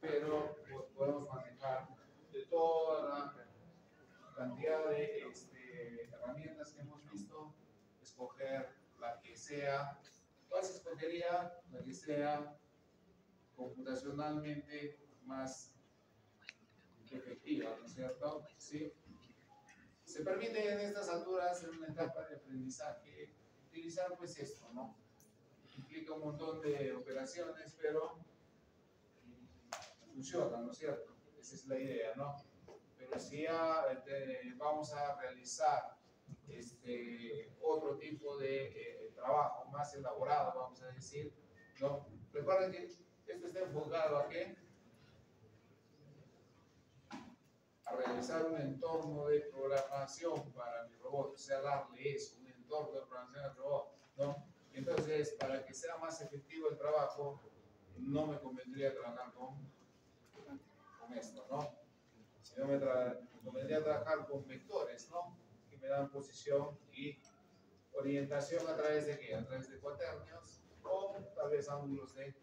Pero podemos manejar de toda la cantidad de herramientas que hemos visto, escoger la que sea. ¿Cuál se escogería? La que sea computacionalmente más efectiva, ¿no es cierto? ¿Sí? Se permite en estas alturas, en una etapa de aprendizaje, utilizar pues esto, ¿no? Implica un montón de operaciones, pero funciona, ¿no es cierto? Esa es la idea, ¿no? Pero si ya vamos a realizar otro tipo de trabajo más elaborado, vamos a decir, ¿no? Recuerden que esto está enfocado a qué? A realizar un entorno de programación para mi robot, o sea, darle eso, un programación del robot, ¿no? Entonces, para que sea más efectivo el trabajo, no me convendría trabajar con esto, ¿no? Sino me convendría trabajar con vectores, ¿no? Que me dan posición y orientación a través de qué? A través de cuaternios o tal vez ángulos de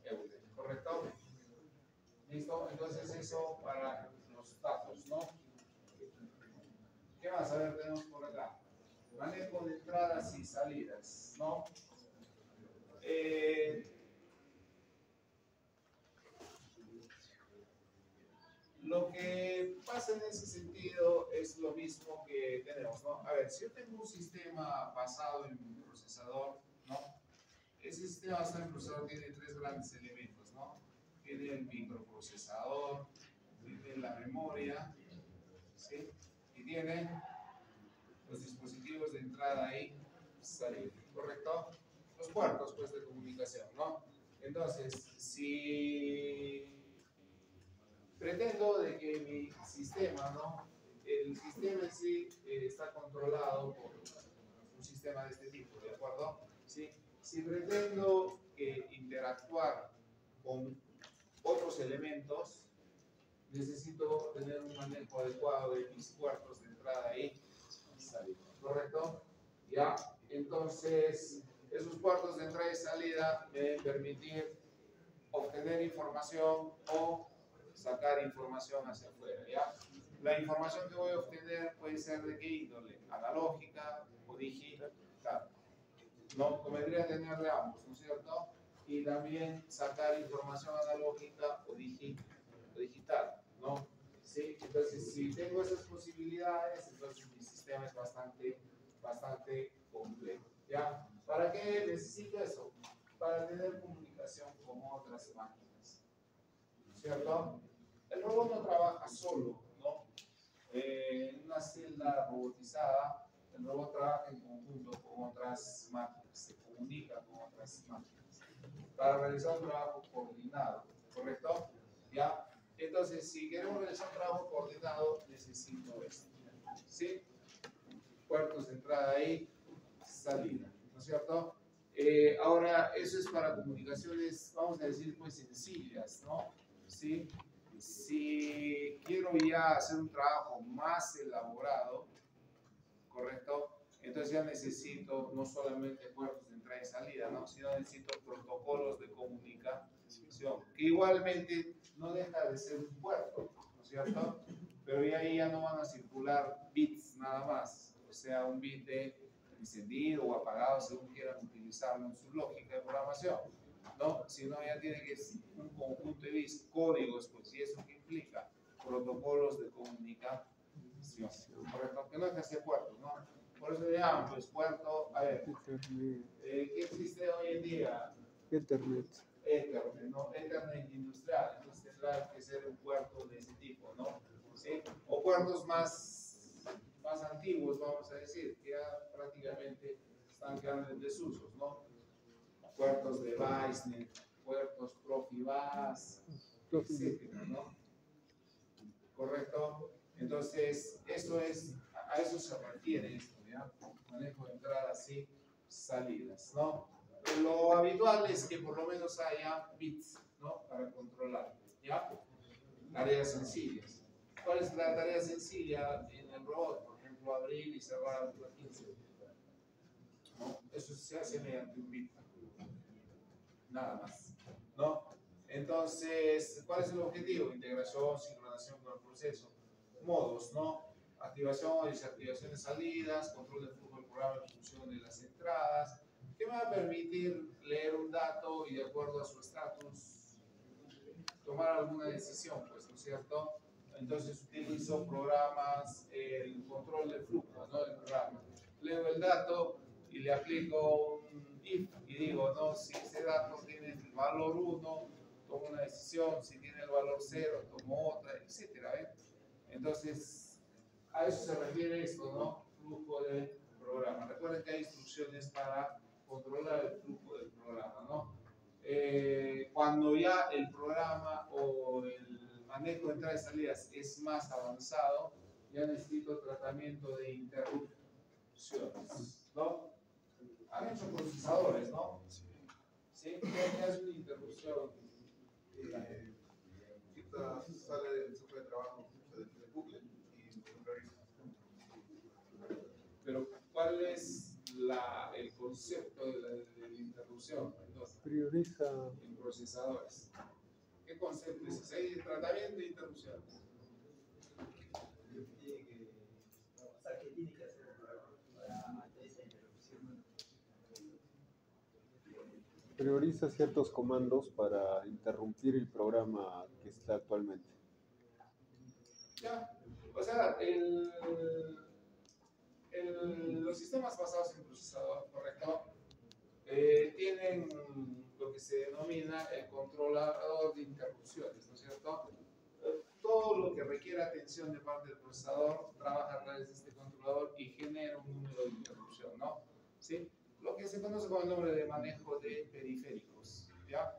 Euler, ¿correcto? ¿Listo? Entonces eso para los datos, ¿no? ¿Qué más? A ver, tenemos por acá. Manejo de entradas y salidas, ¿no? Lo que pasa en ese sentido es lo mismo que tenemos, ¿no? A ver, si yo tengo un sistema basado en un procesador, ¿no? Ese sistema basado en el procesador tiene tres grandes elementos, ¿no? Tiene el microprocesador, tiene la memoria, ¿sí? Y tiene los dispositivos de entrada y salida, ¿correcto? Los puertos, pues, de comunicación, ¿no? Entonces, si pretendo de que mi sistema, ¿no? El sistema en sí está controlado por un sistema de este tipo, ¿de acuerdo? ¿Sí? Si pretendo interactuar con otros elementos, necesito tener un manejo adecuado de mis puertos de entrada y salida, ¿correcto? Ya, entonces, esos puertos de entrada y salida me deben permitir obtener información o sacar información hacia afuera, ¿ya? La información que voy a obtener puede ser de qué índole, analógica o digital, ¿no? Convendría tener de ambos, ¿no es cierto? Y también sacar información analógica o digital, ¿no? ¿Sí? Entonces, si tengo esas posibilidades, entonces mi sistema es bastante complejo, ¿ya? ¿Para qué necesito eso? Para tener comunicación con otras máquinas, ¿cierto? El robot no trabaja solo, ¿no? En una celda robotizada, el robot trabaja en conjunto con otras máquinas, se comunica con otras máquinas para realizar un trabajo coordinado, ¿correcto? ¿Ya? Entonces, si queremos realizar un trabajo coordinado, necesito esto, ¿sí? Puertos de entrada y salida, ¿no es cierto? Ahora, eso es para comunicaciones, vamos a decir, pues sencillas, ¿no? ¿Sí? Si quiero ya hacer un trabajo más elaborado, ¿correcto? Entonces ya necesito no solamente puertos de entrada y salida, ¿no? Sino necesito protocolos de comunicación, que igualmente no deja de ser un puerto, ¿no es cierto? Pero ya ahí ya no van a circular bits nada más, o sea, un bit de encendido o apagado según quieran utilizarlo en su lógica de programación, ¿no? Sino ya tiene que ser un conjunto de bits, códigos, pues, y eso que implica protocolos de comunicación, correcto, que no es que sea puerto, ¿no? Por eso le llaman, pues, puerto, a ver, ¿qué existe hoy en día? Internet. Ethernet, ¿no? Ethernet industrial, entonces tendrá que ser un puerto de ese tipo, ¿no? ¿Sí? O puertos más antiguos, vamos a decir, que ya prácticamente están quedando en desusos, ¿no? Puertos de Vicenet, puertos Profibus, etcétera, ¿no? ¿Correcto? Entonces, a eso se refiere esto, ¿ya? Manejo de entradas y salidas, ¿no? Lo habitual es que por lo menos haya bits, ¿no? Para controlar, ¿ya? Tareas sencillas. ¿Cuál es la tarea sencilla en el robot? Por ejemplo, abrir y cerrar la pinza, ¿no? Eso se hace mediante un bit, nada más, ¿no? Entonces, ¿cuál es el objetivo? Integración, sincronización con el proceso. Modos, ¿no? Activación o desactivación de salidas, control del flujo del programa en función de las entradas, que me va a permitir leer un dato y de acuerdo a su estatus tomar alguna decisión, pues, ¿no es cierto? Entonces utilizo programas, el control de flujo, ¿no? Del programa. Leo el dato y le aplico un if y digo, no, si ese dato tiene el valor 1, tomo una decisión, si tiene el valor 0, tomo otra, etcétera, ¿eh? Entonces, a eso se refiere esto, ¿no? Flujo del programa. Recuerden que hay instrucciones para controlar el flujo del programa, ¿no? Cuando ya el programa o el manejo de entradas y salidas es más avanzado, ya necesito tratamiento de interrupciones. ¿no? Han hecho procesadores, ¿no? ¿Sí? ¿Qué es una interrupción? Quita, sale del centro de trabajo, se define bucle y realiza. Pero, ¿cuál es el concepto de la interrupción? Entonces, Prioriza. en procesadores. ¿Qué concepto es ese? Hay tratamiento de interrupción. ¿Qué tiene que hacer el programa para hacer esa interrupción? Prioriza ciertos comandos para interrumpir el programa que está actualmente. Ya, o sea, los sistemas basados en procesador, ¿correcto? Tienen lo que se denomina el controlador de interrupciones, ¿no es cierto? Todo lo que requiere atención de parte del procesador trabaja a través de este controlador y genera un número de interrupción, ¿no? ¿Sí? Lo que se conoce como el nombre de manejo de periféricos, ¿ya?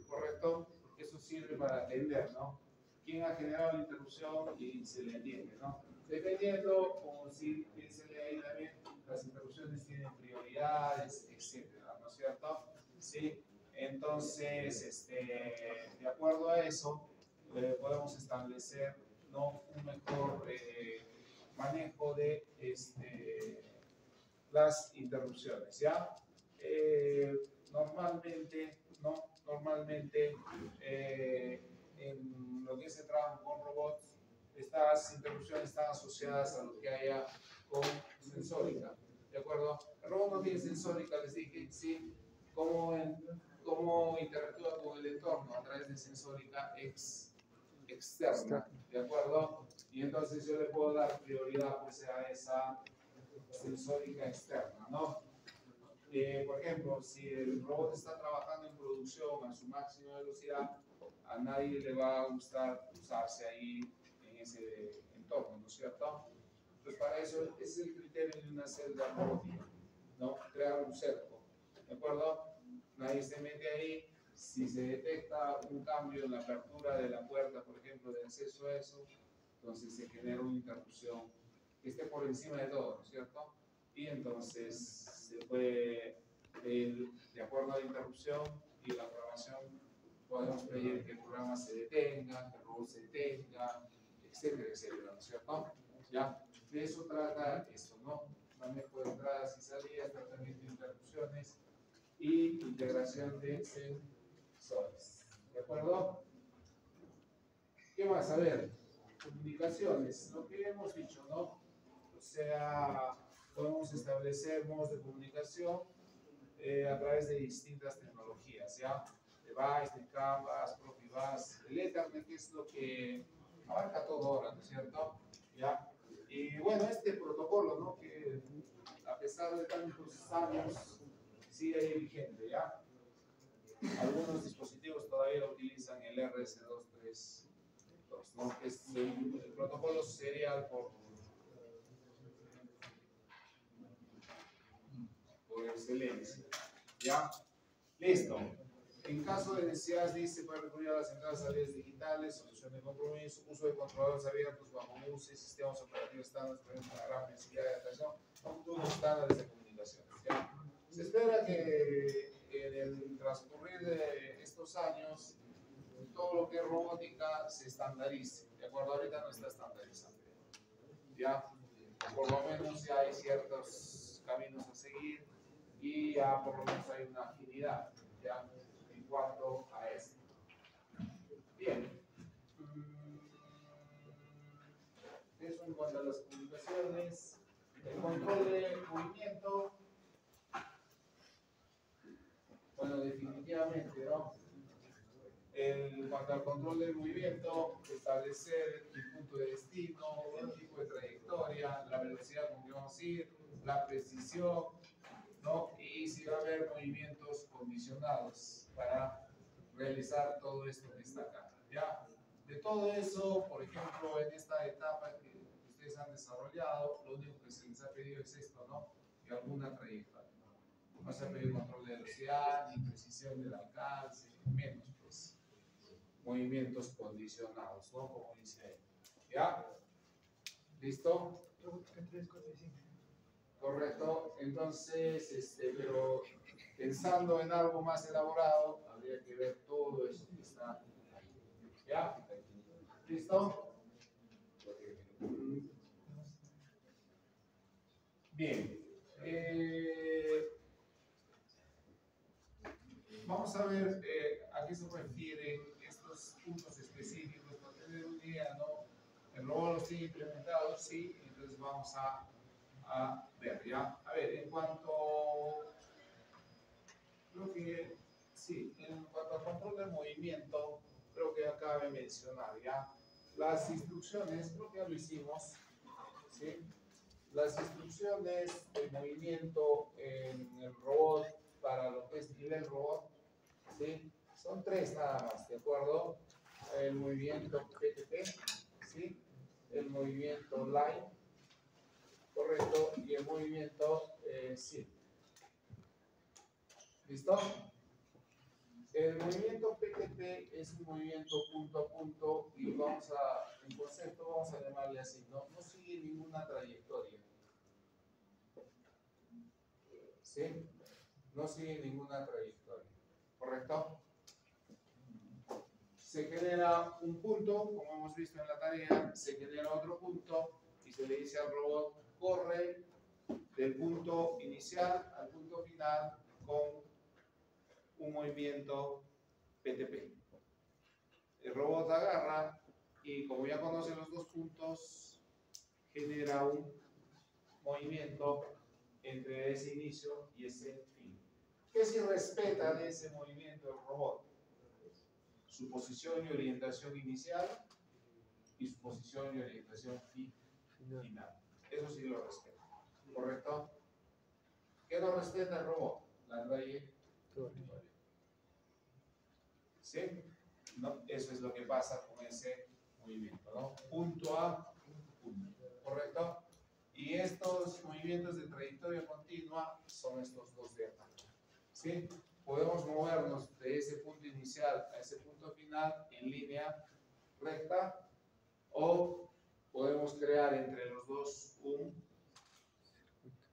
¿Correcto? Eso sirve para atender, ¿no? Quién ha generado la interrupción y se le atiende, ¿no? Dependiendo, como si se le ha ido bien, las interrupciones tienen prioridades, etcétera, ¿no es cierto? ¿Sí? Entonces, de acuerdo a eso, podemos establecer, ¿no?, un mejor manejo de las interrupciones, ¿ya? Normalmente, ¿no? Normalmente, en lo que se trabaja con robots, estas interrupciones están asociadas a lo que haya con sensórica, ¿de acuerdo? El robot no tiene sensórica, les dije, ¿sí? Cómo interactúa con el entorno a través de sensórica externa, ¿de acuerdo? Y entonces yo le puedo dar prioridad pues a esa sensórica externa, ¿no? Por ejemplo, si el robot está trabajando en producción a su máxima velocidad, a nadie le va a gustar usarse ahí en ese entorno, ¿no es cierto? Pues para eso es el criterio de una celda robótica, ¿no? Crear un cerco, ¿de acuerdo? Nadie se mete ahí. Si se detecta un cambio en la apertura de la puerta, por ejemplo, de acceso a eso, entonces se genera una interrupción que esté por encima de todo, ¿no es cierto? Y entonces se puede, de acuerdo a la interrupción y la programación, podemos pedir que el programa se detenga, que el robot se detenga, etcétera, etcétera, ¿no es cierto? ¿Ya? De eso trata esto, ¿no? Manejo de entradas y salidas, tratamiento de interrupciones y integración de sensores. ¿De acuerdo? ¿Qué más? A ver, comunicaciones, lo que hemos dicho, ¿no? O sea, podemos establecer modos de comunicación a través de distintas tecnologías, ¿ya? Device, de Canvas, Profibus, el Ethernet, que es lo que abarca todo ahora, ¿no es cierto? ¿Ya? Y bueno, este protocolo, ¿no?, que a pesar de tantos años sigue ahí vigente, ¿ya? Algunos dispositivos todavía utilizan el RS232, ¿no?, que es el protocolo serial por excelencia, ¿ya? Listo. En caso de necesidades, dice, puede recurrir a las entradas salidas digitales, solución de compromiso, uso de controladores abiertos bajo UCI, sistemas operativos estándares, por ejemplo, una gran densidad de atención, unos estándares de comunicaciones, ¿ya? Se espera que en el transcurrir de estos años todo lo que es robótica se estandarice, ¿de acuerdo? Ahorita no está estandarizado, ¿ya? Por lo menos ya hay ciertos caminos a seguir y ya por lo menos hay una afinidad, ¿ya?, en cuanto a esto. Bien. Eso en cuanto a las comunicaciones. El control de movimiento. Bueno, definitivamente, ¿no? En cuanto al control del movimiento, establecer el punto de destino, el tipo de trayectoria, la velocidad con que vamos a ir, la precisión, ¿no? Y si va a haber movimientos condicionados para realizar todo esto que está acá, ¿ya? De todo eso, por ejemplo, en esta etapa que ustedes han desarrollado, lo único que se les ha pedido es esto, ¿no? Y alguna trayectoria. No se ha pedido control de velocidad, ni precisión del alcance, menos, pues, movimientos condicionados, ¿no? Como dice ahí. ¿Ya? ¿Listo? Robótica 3, 4 y 5. Correcto. Entonces, pero pensando en algo más elaborado, habría que ver todo eso que está ahí. ¿Ya? ¿Listo? Bien. Vamos a ver a qué se refieren estos puntos específicos para tener una idea, ¿no? El robot los tiene implementados, sí, entonces vamos a ver, ¿ya? A ver, en cuanto creo que sí, en cuanto al control del movimiento, creo que acá cabe mencionar, ¿ya? Las instrucciones, creo que ya lo hicimos, ¿sí? Las instrucciones de movimiento en el robot para lo que es nivel robot, ¿sí? Son 3 nada más, ¿de acuerdo? El movimiento PTP, ¿sí? El movimiento line, correcto, y el movimiento sí. ¿Listo? El movimiento PTP es un movimiento punto a punto y en concepto vamos a llamarle así, no sigue ninguna trayectoria. ¿Sí? No sigue ninguna trayectoria. ¿Correcto? Se genera un punto, como hemos visto en la tarea, se genera otro punto y se le dice al robot, corre del punto inicial al punto final con un movimiento PTP. El robot agarra y como ya conoce los dos puntos, genera un movimiento entre ese inicio y ese fin. ¿Qué si respeta de ese movimiento el robot? Su posición y orientación inicial y su posición y orientación final. Eso sí lo respeta. ¿Correcto? ¿Qué no respeta el robot? La trayectoria. ¿Sí? ¿No? Eso es lo que pasa con ese movimiento, ¿no? Punto A, punto. ¿Correcto? Y estos movimientos de trayectoria continua son estos dos de acá. ¿Sí? Podemos movernos de ese punto inicial a ese punto final en línea recta o podemos crear entre los dos un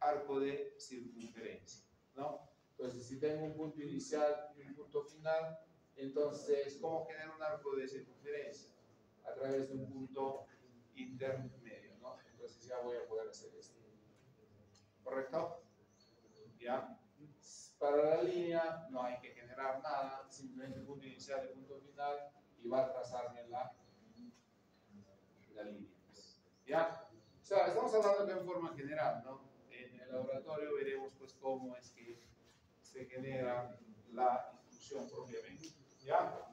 arco de circunferencia, ¿no? Entonces, si tengo un punto inicial y un punto final, entonces, ¿cómo genero un arco de circunferencia? A través de un punto intermedio, ¿no? Entonces ya voy a poder hacer esto. ¿Correcto? ¿Ya? Para la línea no hay que generar nada, simplemente punto inicial y punto final y va a trazarme la línea. ¿Ya? O sea, estamos hablando de en forma general, ¿no? En el laboratorio veremos pues cómo es que se genera la instrucción propiamente. ¿Ya?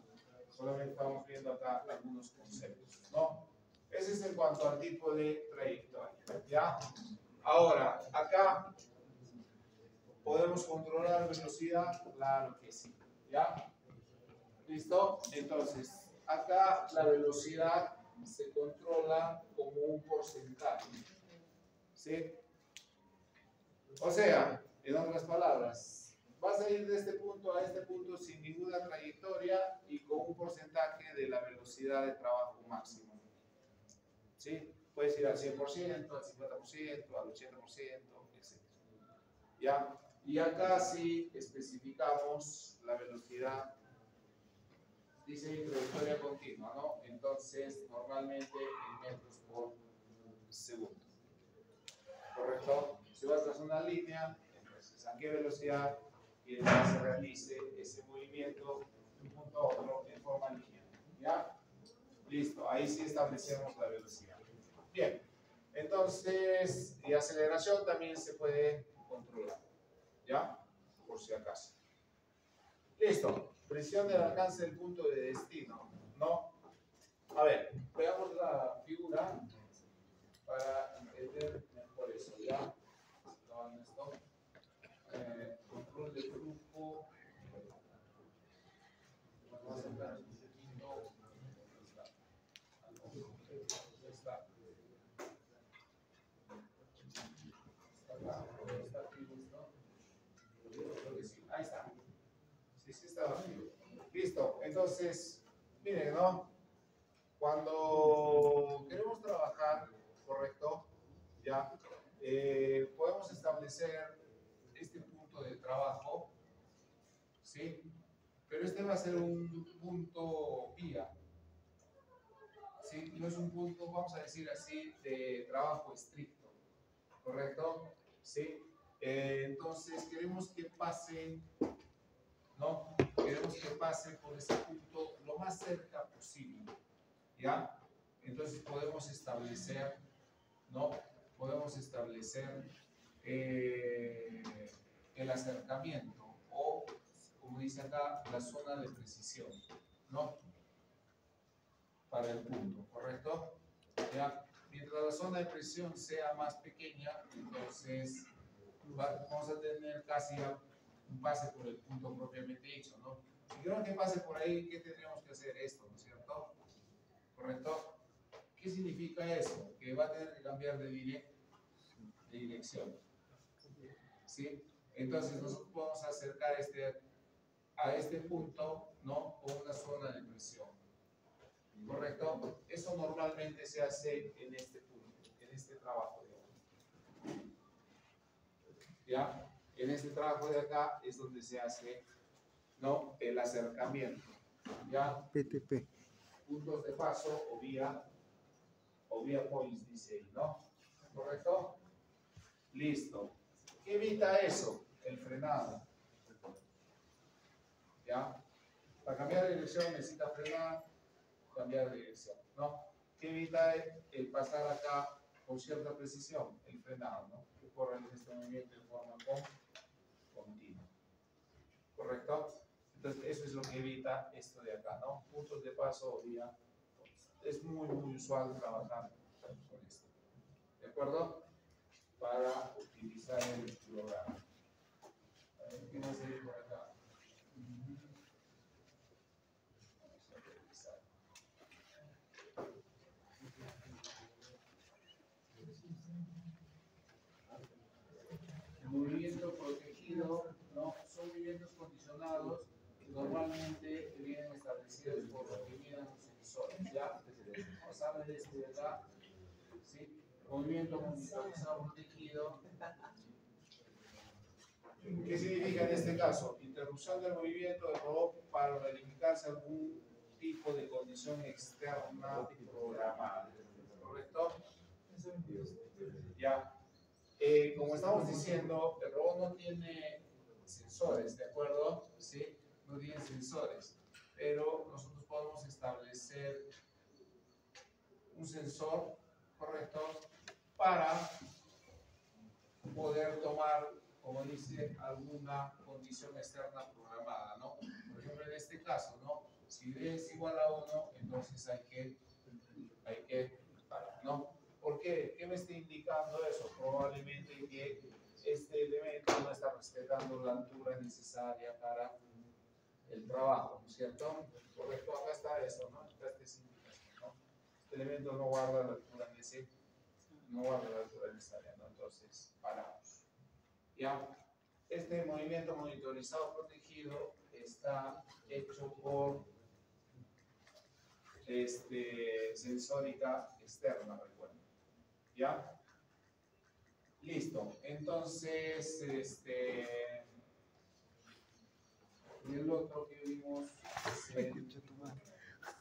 Solamente estamos viendo acá algunos conceptos, ¿no? Ese es en cuanto al tipo de trayectoria. ¿Ya? Ahora, acá ¿podemos controlar velocidad? Claro que sí. ¿Ya? ¿Listo? Entonces, acá la velocidad se controla como un porcentaje. ¿Sí? O sea, en otras palabras, vas a ir de este punto a este punto sin ninguna trayectoria y con un porcentaje de la velocidad de trabajo máximo. ¿Sí? Puedes ir al 100%, al 50%, al 80%, etc. ¿Ya? Y acá sí especificamos la velocidad, dice trayectoria continua, ¿no? Entonces, normalmente en metros por segundo. ¿Correcto? Si vas tras una línea, entonces a qué velocidad quieres que se realice ese movimiento de un punto a otro en forma lineal. ¿Ya? Listo, ahí sí establecemos la velocidad. Bien, entonces, y aceleración también se puede controlar. ¿Ya? Por si acaso. Listo. Presión del alcance del punto de destino. ¿No? A ver, veamos la figura para entender mejor eso. ¿Ya? Esto. Control de flujo. Vamos a sacar un poquito. Está. Ahí está. Sí está vacío. Listo. Entonces, miren, ¿no? Cuando queremos trabajar, correcto, ya, podemos establecer este punto de trabajo, ¿sí? Pero este va a ser un punto vía, ¿sí? No es un punto, vamos a decir así, de trabajo estricto, ¿correcto? ¿Sí? Entonces queremos que pase, ¿no? Queremos que pase por ese punto lo más cerca posible, ¿ya? Entonces podemos establecer, ¿no? Podemos establecer el acercamiento o, como dice acá, la zona de precisión, ¿no? Para el punto, ¿correcto? ¿Ya? Mientras la zona de precisión sea más pequeña, entonces vamos a tener casi un pase por el punto propiamente dicho, ¿no? Si queremos que pase por ahí, ¿qué tendríamos que hacer? Esto, ¿no es cierto? ¿Correcto? ¿Qué significa eso? Que va a tener que cambiar de dirección, ¿sí? Entonces nosotros podemos acercar a este punto, ¿no? Con una zona de presión, ¿correcto? Eso normalmente se hace en este punto, en este trabajo de acá. ¿Ya? En este trabajo de acá es donde se hace, ¿no? El acercamiento, ¿ya? PTP. Puntos de paso o vía points, dice ahí, ¿no? ¿Correcto? Listo. ¿Qué evita eso? El frenado. ¿Ya? Para cambiar de dirección necesita frenar, cambiar de dirección, ¿no? ¿Qué evita el pasar acá con cierta precisión? El frenado, ¿no? Que corre en este movimiento de forma continua. ¿Correcto? Entonces, eso es lo que evita esto de acá, ¿no? Puntos de paso o vía. Es muy, muy usual trabajar con esto. ¿De acuerdo? Para utilizar el programa. A ver, ¿qué más hay por acá? Vamos a revisar. El movimiento protegido, ¿no? Son movimientos condicionados que normalmente vienen establecidos por lo que miran los sensores, ¿ya? Vamos a ver este de acá, ¿sí? Movimiento monitorizado protegido. ¿Qué significa en este caso? Interrupción del movimiento del robot para verificarse algún tipo de condición externa programada, ¿correcto? Ya. Como estamos diciendo, el robot no tiene sensores, ¿de acuerdo? ¿Sí? No tiene sensores, pero nosotros podemos establecer un sensor, ¿correcto? Para poder tomar, como dice, alguna condición externa programada, ¿no? Por ejemplo, en este caso, ¿no? Si D es igual a 1, entonces hay que parar, ¿no? ¿Por qué? ¿Qué me está indicando eso? Probablemente que este elemento no está respetando la altura necesaria para el trabajo, ¿no es cierto? Correcto, acá está eso, ¿no? Acá está esa indicación, ¿no? Este elemento no guarda la altura necesaria, ¿no? Entonces, paramos. ¿Ya? Este movimiento monitorizado protegido está hecho por sensórica externa, recuerden. ¿Ya? Listo. Entonces, y el otro que vimos es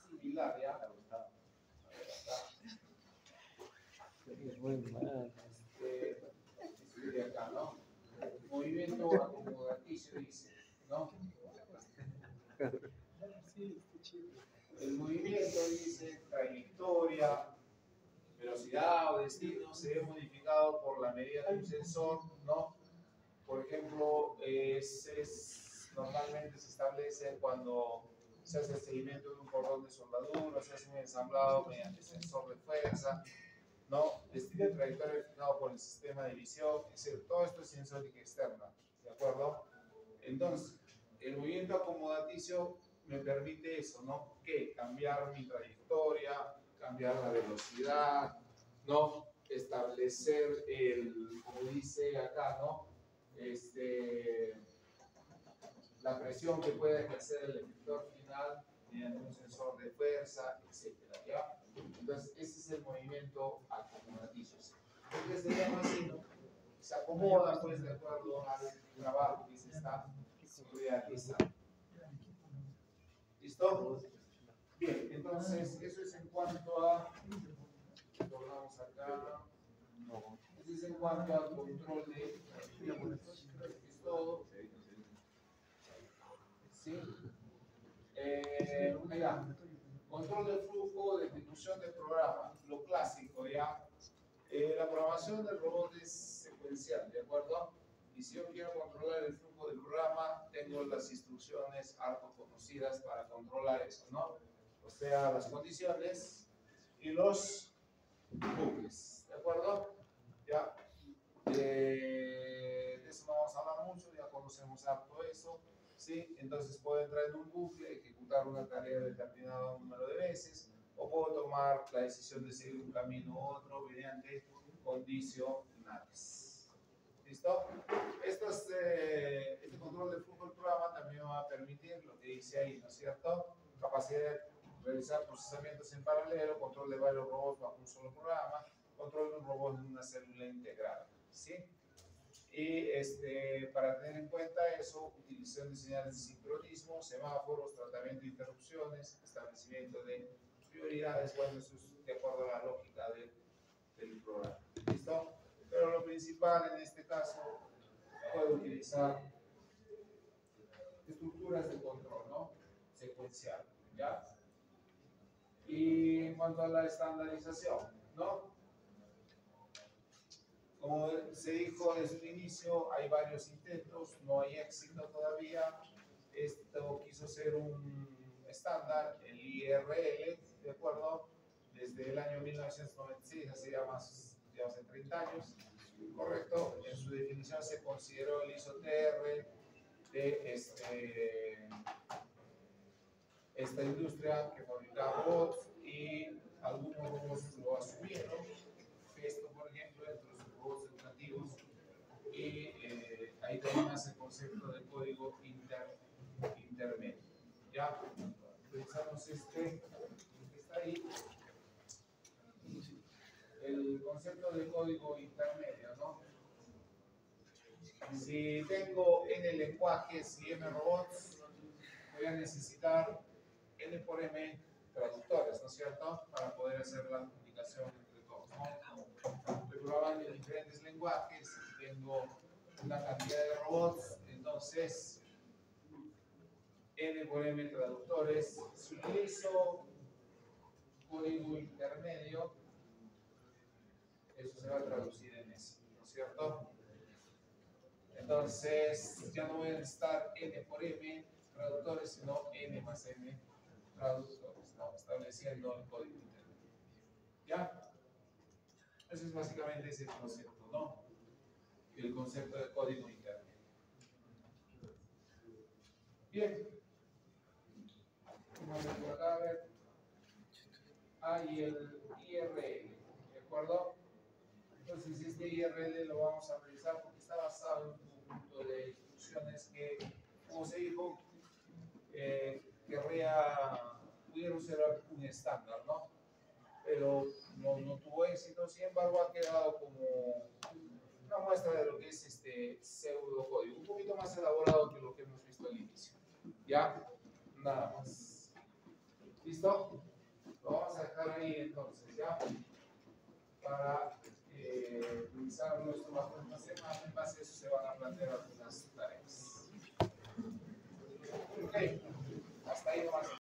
similar, ¿ya? De acá, ¿no? Movimiento acomodaticio, dice, ¿no? El movimiento dice trayectoria, velocidad o destino se ve modificado por la medida de un sensor, ¿no? Por ejemplo, normalmente se establece cuando se hace el seguimiento de un cordón de soldadura, se hace un ensamblado mediante sensor de fuerza, ¿no? Destino y trayectoria verificado por el sistema de visión, es decir, todo esto es sensórica externa, ¿de acuerdo? Entonces, el movimiento acomodaticio me permite eso, ¿no? ¿Qué? Cambiar mi trayectoria, cambiar la velocidad, ¿no? Establecer como dice acá, ¿no? La presión que puede ejercer el efector final mediante un sensor de fuerza, etcétera, ¿ya? Entonces, ese es el movimiento acomodaticio. ¿Por qué se llama así, no? se acomoda pues de acuerdo al trabajo que se está realizando. ¿Listo? Bien, entonces eso es en cuanto a, volvamos acá, eso es en cuanto al control de, es todo. ¿Sí? Mira, control de flujo, de ejecución del programa, lo clásico, ¿ya? La programación del robot es secuencial, ¿de acuerdo? Y si yo quiero controlar el flujo del programa, tengo las instrucciones harto conocidas para controlar eso, ¿no? O sea, las condiciones y los bucles, ¿de acuerdo? Ya. De eso no vamos a hablar mucho, ya conocemos harto eso, ¿sí? Entonces puedo entrar en un bucle, ejecutar una tarea determinado número de veces, o puedo tomar la decisión de seguir un camino u otro mediante condicionales. ¿Listo? Este control de flujo del programa también va a permitir lo que dice ahí, ¿no es cierto? Capacidad de realizar procesamientos en paralelo, control de varios robots bajo un solo programa, control de un robot en una célula integrada, ¿sí? Y para tener en cuenta eso, utilización de señales de sincronismo, semáforos, tratamiento de interrupciones, establecimiento de prioridades, bueno, eso es de acuerdo a la lógica del programa. ¿Listo? Pero lo principal en este caso, puedo utilizar estructuras de control, ¿no? Secuencial, ¿ya? Y en cuanto a la estandarización, ¿no? Como se dijo desde el inicio, hay varios intentos, no hay éxito todavía. Esto quiso ser un estándar, el IRL, ¿de acuerdo? Desde el año 1996, hace ya más de 30 años, correcto. En su definición se consideró el ISO-TR de esta industria que fabricaba robots y algunos robots lo asumieron. Esto, por ejemplo, entre los robots educativos, y ahí tenemos el concepto de código intermedio. Ya, utilizamos que está ahí, el concepto de código intermedio, ¿no? Si tengo n lenguajes y m robots, voy a necesitar n por m traductores, ¿no es cierto? Para poder hacer la comunicación entre todos, ¿no? Estoy programando en diferentes lenguajes, tengo una cantidad de robots, entonces n por m traductores. Si utilizo código intermedio, eso se va a traducir en eso, ¿no es cierto? Entonces ya no voy a necesitar n por m traductores, sino n más m traductores, ¿no? Estableciendo el código intermedio. ¿Ya? Eso es básicamente ese concepto, ¿no? El concepto de código intermedio. Bien. Vamos por acá a ver. Y el IRL, ¿de acuerdo? Entonces este IRL lo vamos a revisar porque está basado en un conjunto de instrucciones que, como se dijo, pudieron ser un estándar, ¿no? Pero no tuvo éxito, sin embargo ha quedado como una muestra de lo que es este pseudocódigo, un poquito más elaborado que lo que hemos visto al inicio. ¿Ya? Nada más. ¿Listo? Lo vamos a dejar ahí entonces, ¿ya? Para utilizarlo esto bajo esta semana, en base a eso se van a plantear algunas tareas. Ok.